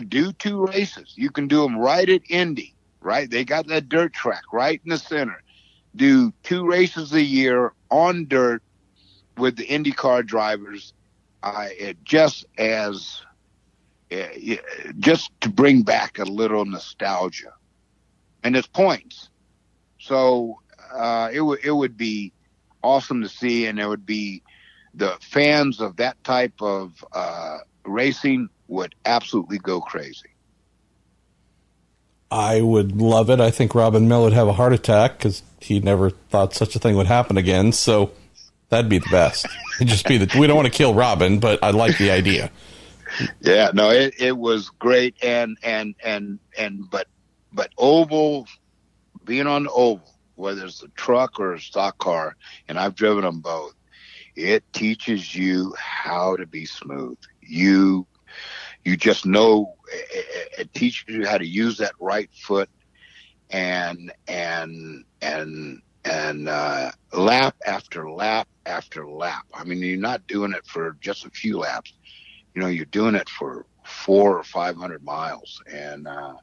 Do 2 races. You can do them right at Indy, right? They got that dirt track right in the center. Do 2 races a year on dirt with the IndyCar drivers, just to bring back a little nostalgia, and it's points. So it would be awesome to see, and it would be the fans of that type of racing would absolutely go crazy. I would love it. I think Robin Miller would have a heart attack because he never thought such a thing would happen again. So that'd be the best. It'd just be we don't want to kill Robin, but I like the idea. Yeah, no, it was great. But oval, being on the oval, whether it's a truck or a stock car, and I've driven them both, it teaches you how to be smooth. You just know, it teaches you how to use that right foot and lap after lap after lap. I mean, you're not doing it for just a few laps. You're doing it for 400 or 500 miles. And I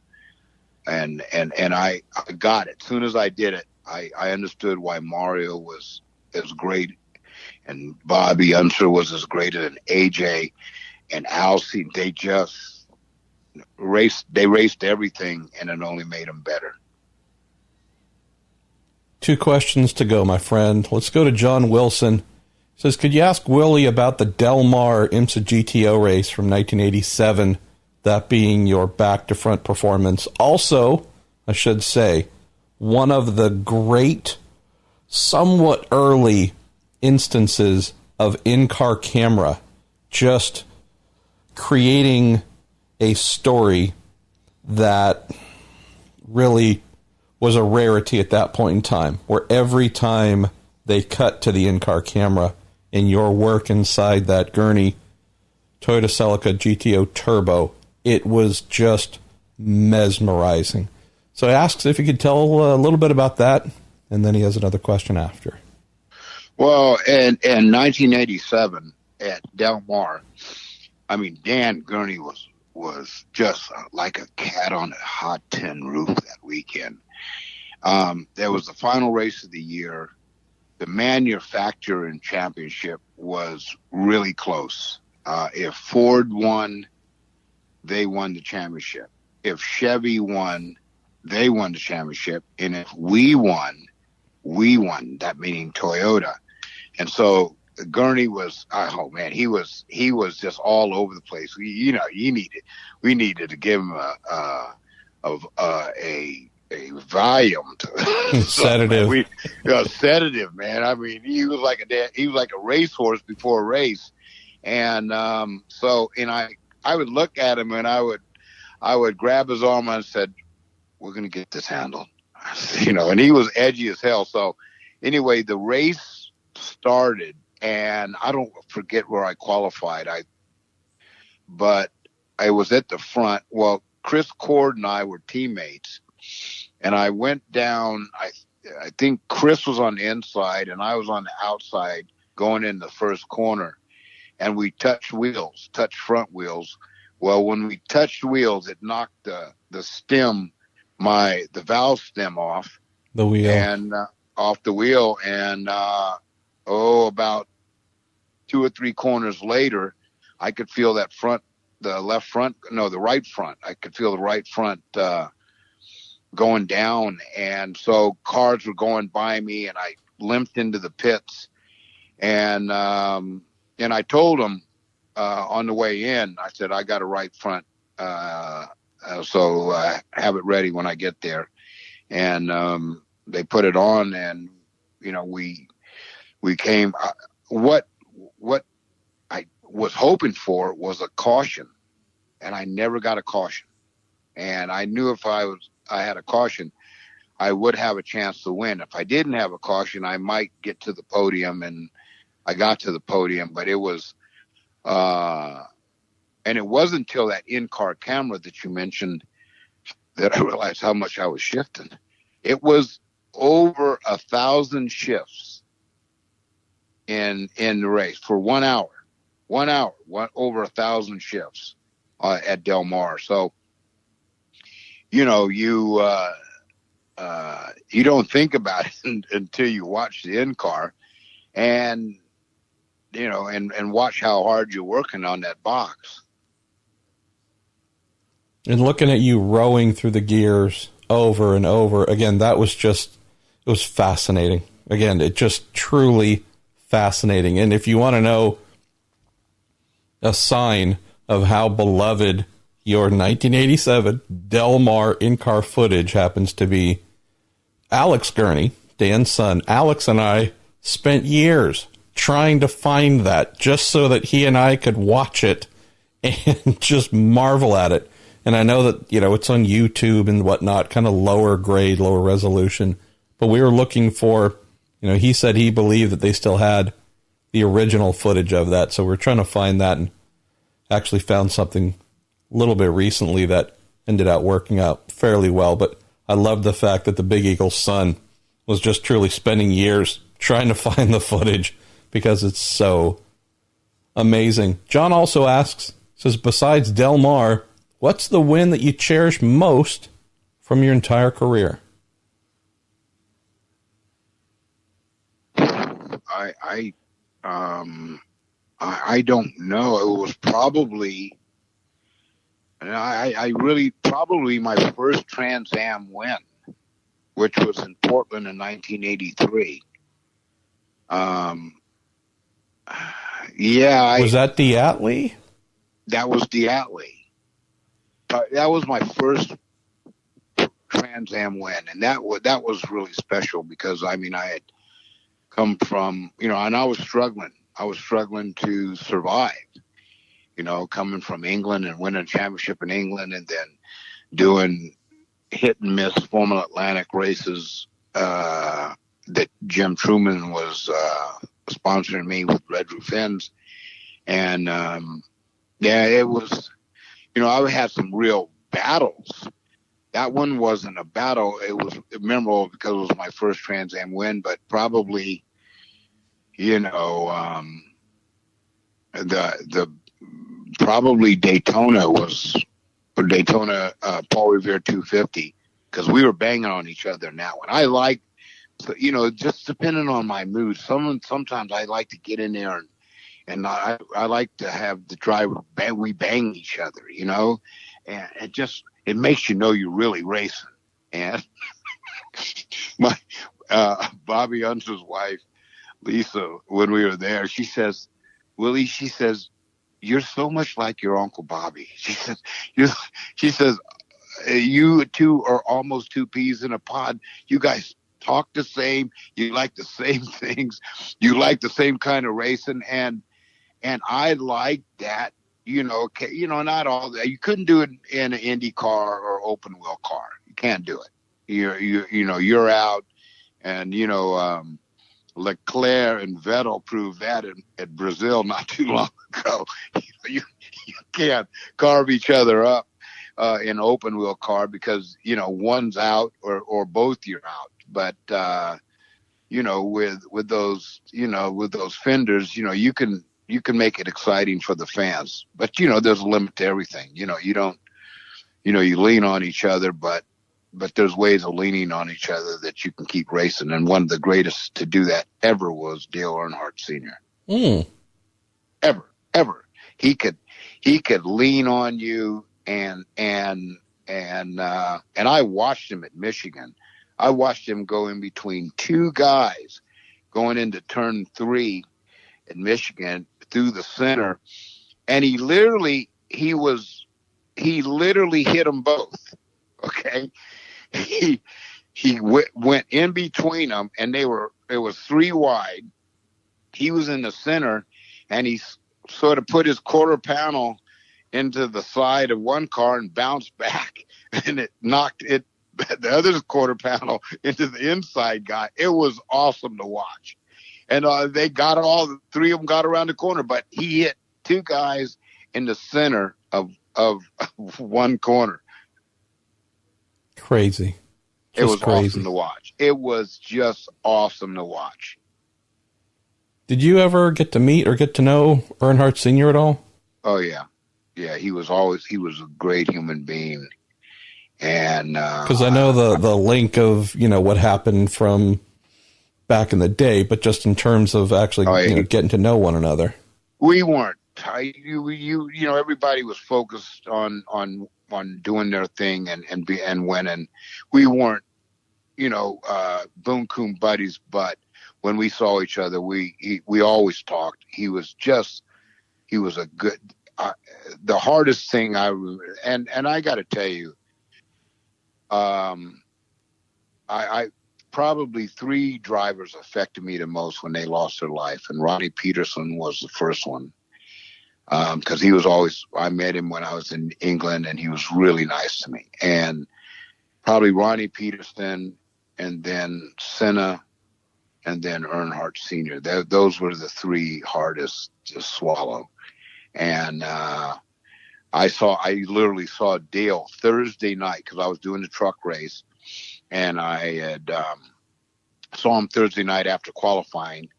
got it. As soon as I did it, I understood why Mario was as great and Bobby Unser was as great as AJ and Alcy. They just raced everything, and it only made them better. 2 questions to go, my friend. Let's go to John Wilson. He says, could you ask Willy about the Del Mar IMSA GTO race from 1987, that being your back-to-front performance? Also, I should say, one of the great, somewhat early instances of in-car camera just creating a story that really was a rarity at that point in time, where every time they cut to the in-car camera in your work inside that Gurney Toyota Celica GTO Turbo, it was just mesmerizing. So he asks if you could tell a little bit about that, and then he has another question after. Well, in 1987 at Del Mar, I mean, Dan Gurney was just like a cat on a hot tin roof that weekend. There was the final race of the year. The manufacturing championship was really close. If Ford won, they won the championship. if Chevy won, they won the championship, and if we won, we won. That meaning Toyota. And so Gurney was, oh man, he was just all over the place. We needed to give him a Valium to sedative. Sedative, man. I mean, he was like a racehorse before a race. And I would look at him, and I would grab his arm and said, "We're going to get this handled." And he was edgy as hell. So anyway, the race started, and I don't forget where I qualified. But I was at the front. Well, Chris Cord and I were teammates, and I went down. I think Chris was on the inside, and I was on the outside going in the first corner, and we touched front wheels. Well, when we touched wheels, it knocked the stem, the valve stem off the wheel, and off the wheel, and about 2 or 3 corners later, I could feel the right front. I could feel the right front going down, and so cars were going by me, and I limped into the pits, and I told them on the way in, I said, I got a right front, so have it ready when I get there. And they put it on, and we came. What I was hoping for was a caution, and I never got a caution. And I knew if I had a caution, I would have a chance to win. If I didn't have a caution, I might get to the podium, and I got to the podium. But it was, and it wasn't until that in-car camera that you mentioned that I realized how much I was shifting. It was over 1,000 shifts in the race for 1 hour. 1 hour, over 1,000 shifts at Del Mar. So, you don't think about it until you watch the in-car, and watch how hard you're working on that box. And looking at you rowing through the gears over and over again, it was fascinating. Again, it just truly fascinating. And if you want to know a sign of how beloved your 1987 Del Mar in-car footage happens to be, Alex Gurney, Dan's son, Alex and I spent years trying to find that just so that he and I could watch it and just marvel at it. And I know that, it's on YouTube and whatnot, kind of lower grade, lower resolution. But we were looking for, he said he believed that they still had the original footage of that. So we're trying to find that, and actually found something a little bit recently that ended up working out fairly well. But I love the fact that the Big Eagle's son was just truly spending years trying to find the footage because it's so amazing. John also says, besides Del Mar, what's the win that you cherish most from your entire career? I don't know. It was probably, probably my first Trans Am win, which was in Portland in 1983. Was that Diatley? That was Diatley. That was my first Trans Am win, and that was really special because I had come from, and I was struggling. I was struggling to survive, coming from England and winning a championship in England, and then doing hit and miss Formula Atlantic races that Jim Truman was sponsoring me with Red Roof Ends. And it was, I had some real battles. That one wasn't a battle. It was memorable because it was my first Trans Am win, but probably, probably Daytona Paul Revere 250, because we were banging on each other in that one. I like, just depending on my mood. Sometimes I like to get in there and I like to have the driver we bang each other, and it makes you know you're really racing. And my Bobby Unser's wife, Lisa, when we were there, she says, Willie, she says, you're so much like your Uncle Bobby. She says, you two are almost two peas in a pod. You guys talk the same. You like the same things. You like the same kind of racing. And I like that, not all that. You couldn't do it in an Indy car or open wheel car. You can't do it. You're out. And, Leclerc and Vettel proved that at Brazil not too long ago. You can't carve each other up in an open wheel car because, one's out or both you're out. But, with those fenders, you can make it exciting for the fans. But, there's a limit to everything. You lean on each other, but there's ways of leaning on each other that you can keep racing. And one of the greatest to do that ever was Dale Earnhardt Sr. Ever. He could lean on you and I watched him at Michigan. I watched him go in between two guys going into turn 3 at Michigan through the center. And he literally hit them both. Okay. He went in between them, and it was 3 wide. He was in the center, and he sort of put his quarter panel into the side of one car and bounced back, and it knocked the other quarter panel into the inside guy. It was awesome to watch, and they got the 3 of them got around the corner, but he hit 2 guys in the center of one corner. Crazy. It was crazy. Awesome to watch. It was just awesome to watch. Did you ever get to meet or get to know Earnhardt Sr. at all? Oh, yeah. Yeah, he was a great human being. And because I know the link of, what happened from back in the day, but just in terms of actually getting to know one another. We weren't. Everybody was focused on doing their thing and winning. We weren't, boom coon buddies, but when we saw each other, we always talked. He was a good, the hardest thing I remember, and I got to tell you, I probably 3 drivers affected me the most when they lost their life. And Ronnie Peterson was the first one. Because I met him when I was in England, and he was really nice to me. And probably Ronnie Peterson, and then Senna, and then Earnhardt Sr. Those were the 3 hardest to swallow. And I literally saw Dale Thursday night because I was doing the truck race, and I had saw him Thursday night after qualifying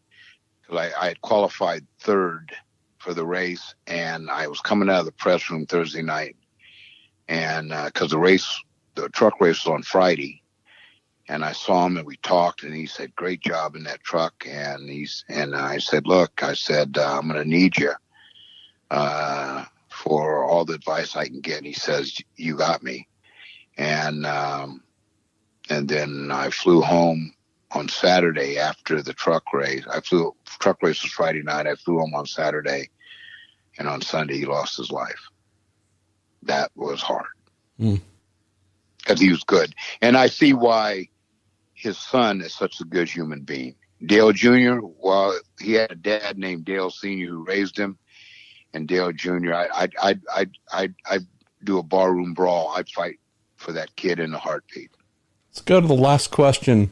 because I had qualified 3rd for the race, and I was coming out of the press room Thursday night, and because the truck race was on Friday, and I saw him and we talked, and he said, "Great job in that truck," and I said, "Look," I said, "I'm going to need you for all the advice I can get." And he says, "You got me," and then I flew home on Saturday after the truck race. Truck race was Friday night. I flew home on Saturday, and on Sunday he lost his life. That was hard because he was good, and I see why his son is such a good human being. Dale Jr., well, he had a dad named Dale Sr. who raised him, and Dale Jr., I'd do a barroom brawl. I'd fight for that kid in a heartbeat. Let's go to the last question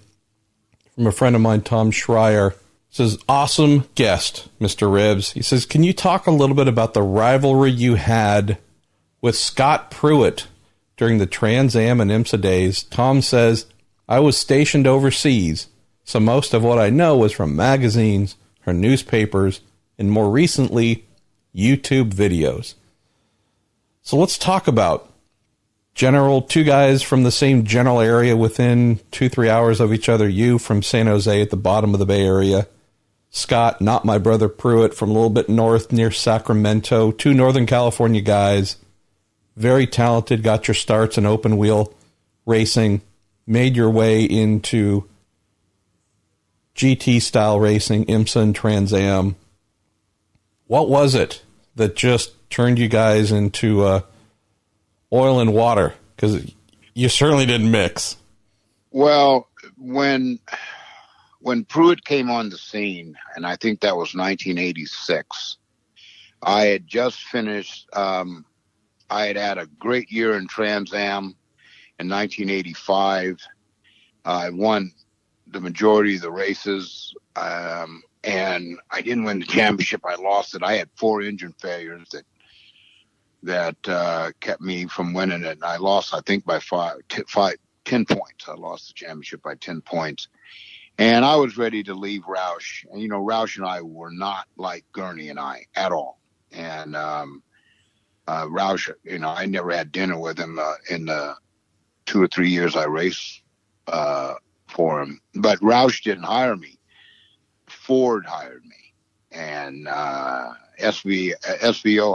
from a friend of mine, Tom Schreier. Says, "Awesome guest, Mr. Ribs." He says, "Can you talk a little bit about the rivalry you had with Scott Pruett during the Trans Am and Emsa days?" Tom says, "I was stationed overseas, so most of what I know was from magazines or newspapers, and more recently, YouTube videos." So let's talk about two guys from the same general area within 2-3 hours of each other. You from San Jose at the bottom of the Bay Area. Scott, not my brother Pruett, from a little bit north near Sacramento. 2 Northern California guys. very talented, got your starts in open wheel racing, made your way into GT style racing, Emsa and Trans Am. What was it that just turned you guys into oil and water? Because you certainly didn't mix. Well, when Pruett came on the scene, and I think that was 1986, I had just finished. I had a great year in Trans Am in 1985. I won the majority of the races, and I didn't win the championship. I lost it. I had 4 engine failures that kept me from winning it. And I lost, I think, by 10 points. I lost the championship by 10 points. And I was ready to leave Roush. And, Roush and I were not like Gurney and I at all. And Roush, I never had dinner with him in the 2 or 3 years I raced for him. But Roush didn't hire me. Ford hired me. And SVO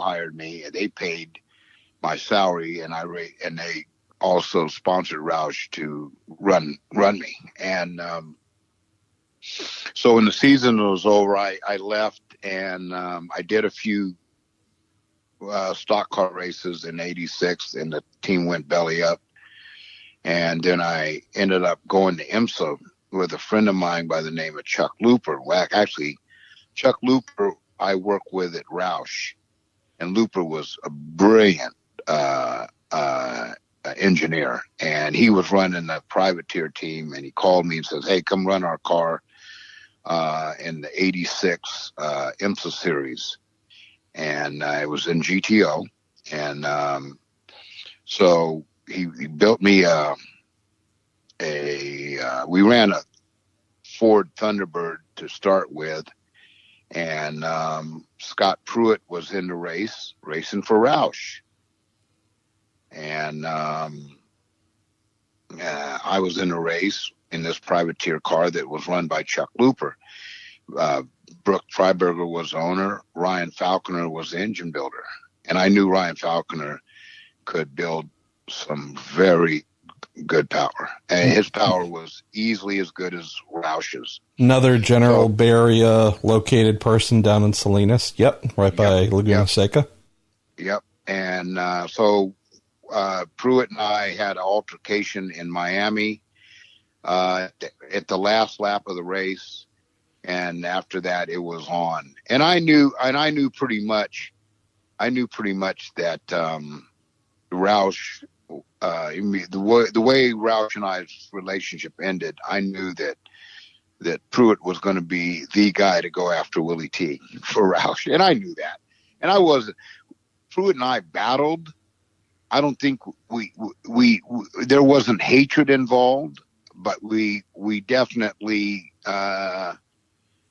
hired me. And they paid my salary, and they also sponsored Roush to run me. And so when the season was over, I left, and I did a few stock car races in '86, and the team went belly up. And then I ended up going to Emsa with a friend of mine by the name of Chuck Looper. Well, actually, Chuck Looper I worked with at Roush, and Looper was a brilliant engineer, and he was running a privateer team, and he called me and says, "Hey, come run our car in the '86 Emsa series." And I was in GTO, and so he built me we ran a Ford Thunderbird to start with, and Scott Pruett was in the race, racing for Roush. And I was in a race in this privateer car that was run by Chuck Looper. Brooke Freiberger was the owner. Ryan Falconer was the engine builder. And I knew Ryan Falconer could build some very good power. And his power was easily as good as Roush's. Another General Bay Area located person down in Salinas. Yep, right by Laguna Seca. Yep. And so Pruett and I had an altercation in Miami at the last lap of the race, and after that it was on. And I knew pretty much that Roush, the way Roush and I's relationship ended, I knew that Pruett was going to be the guy to go after Willy T for Roush, and I knew that. And Pruett and I battled. I don't think there wasn't hatred involved, but we definitely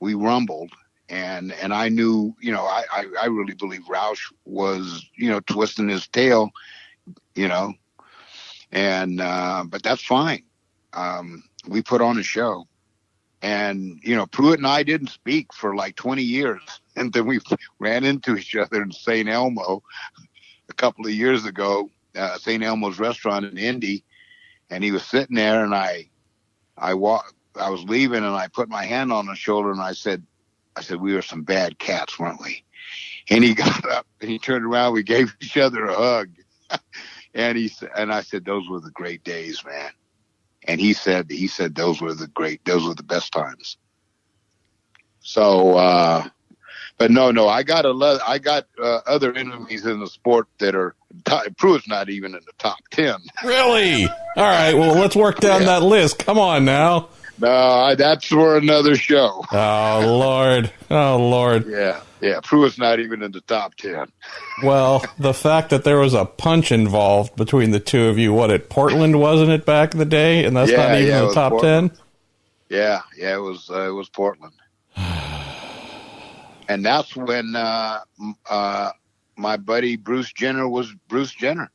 we rumbled, and I knew, I really believe Roush was, twisting his tail, and but that's fine. We put on a show, and Pruett and I didn't speak for like 20 years, and then we ran into each other in St. Elmo a couple of years ago, St. Elmo's restaurant in Indy, and he was sitting there, and I was leaving, and I put my hand on his shoulder, and I said, "We were some bad cats, weren't we?" And he got up and he turned around. We gave each other a hug, and I said, "Those were the great days, man." And he said those were the best times. So. But no, I got other enemies in the sport that are Pruett's not even in the top 10. Really? All right. Well, let's work down that list. Come on now. No, that's for another show. Oh Lord. Yeah. Pruett's not even in the top 10. Well, the fact that there was a punch involved between the two of you, at Portland, wasn't it, back in the day? And that's not even in the top Portland. 10. Yeah, it was Portland. And that's when my buddy Bruce Jenner was Bruce Jenner.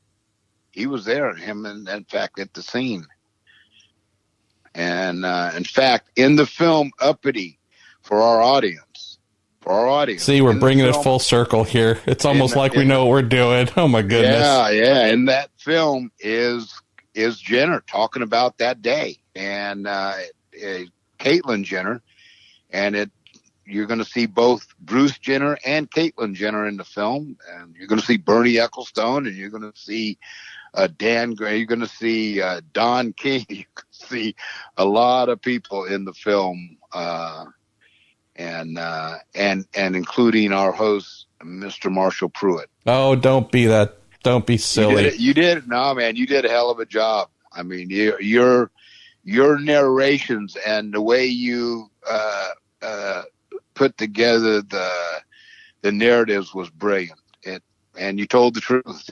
He was there, him, and in fact, at the scene. And in fact, in the film Uppity, for our audience, for our audience. See, we're bringing it full circle here. It's almost like we know what we're doing. Oh my goodness. Yeah. And that film is Jenner talking about that day, and Caitlyn Jenner, and you're going to see both Bruce Jenner and Caitlyn Jenner in the film, and you're going to see Bernie Ecclestone, and you're going to see Dan Gray, you're going to see Don King, you can see a lot of people in the film, and including our host, Mr. Marshall Pruett. Oh, don't be silly. You did no, man, you did a hell of a job. I mean, your narrations and the way you put together the narratives was brilliant. And you told the truth.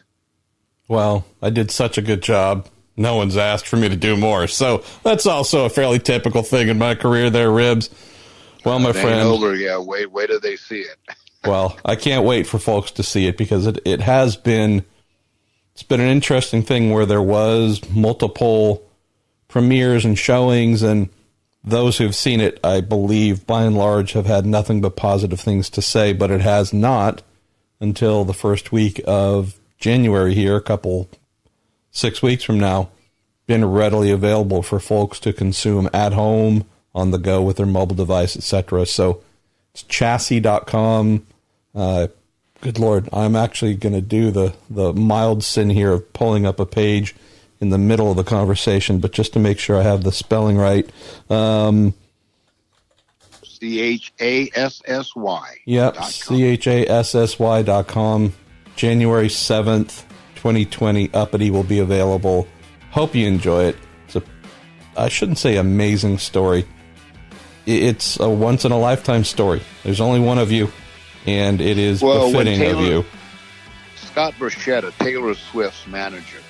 Well, I did such a good job. No one's asked for me to do more. So that's also a fairly typical thing in my career there, Ribs. Well, my friend. Over, yeah, wait till they see it. Well, I can't wait for folks to see it, because it has been, it's been an interesting thing where there was multiple premieres and showings, and those who've seen it, I believe, by and large, have had nothing but positive things to say, but it has not until the first week of January here, 6 weeks from now, been readily available for folks to consume at home, on the go, with their mobile device, etc. So it's chassis.com. Good Lord, I'm actually going to do the mild sin here of pulling up a page in the middle of the conversation, but just to make sure I have the spelling right. CHASSY. Yep, CHASSY.com. January 7th, 2020, Uppity will be available. Hope you enjoy it. It's I shouldn't say amazing story. It's a once-in-a-lifetime story. There's only one of you, and it is befitting of you. Scott Burchetta, Taylor Swift's manager,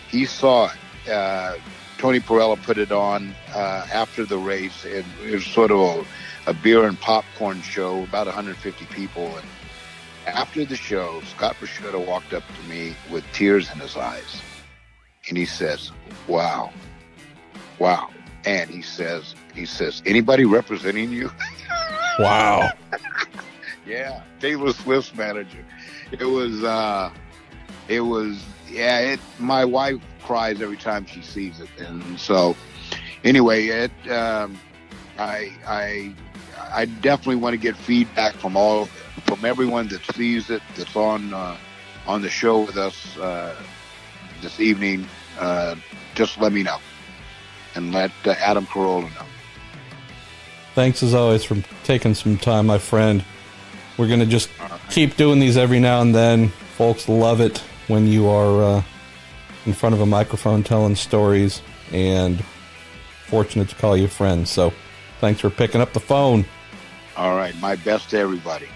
he saw it. Tony Perella put it on after the race. It was sort of a beer and popcorn show, about 150 people. And after the show, Scott Burchetta walked up to me with tears in his eyes. And he says, wow. And he says, anybody representing you? Wow. Yeah, Taylor Swift's manager. My wife cries every time she sees it, and so anyway, I definitely want to get feedback from everyone that sees it, that's on the show with us this evening. Just let me know, and let Adam Carolla know. Thanks as always for taking some time, my friend. We're going to just keep doing these every now and then. Folks love it when you are in front of a microphone telling stories, and fortunate to call you friends. So thanks for picking up the phone. All right. My best to everybody.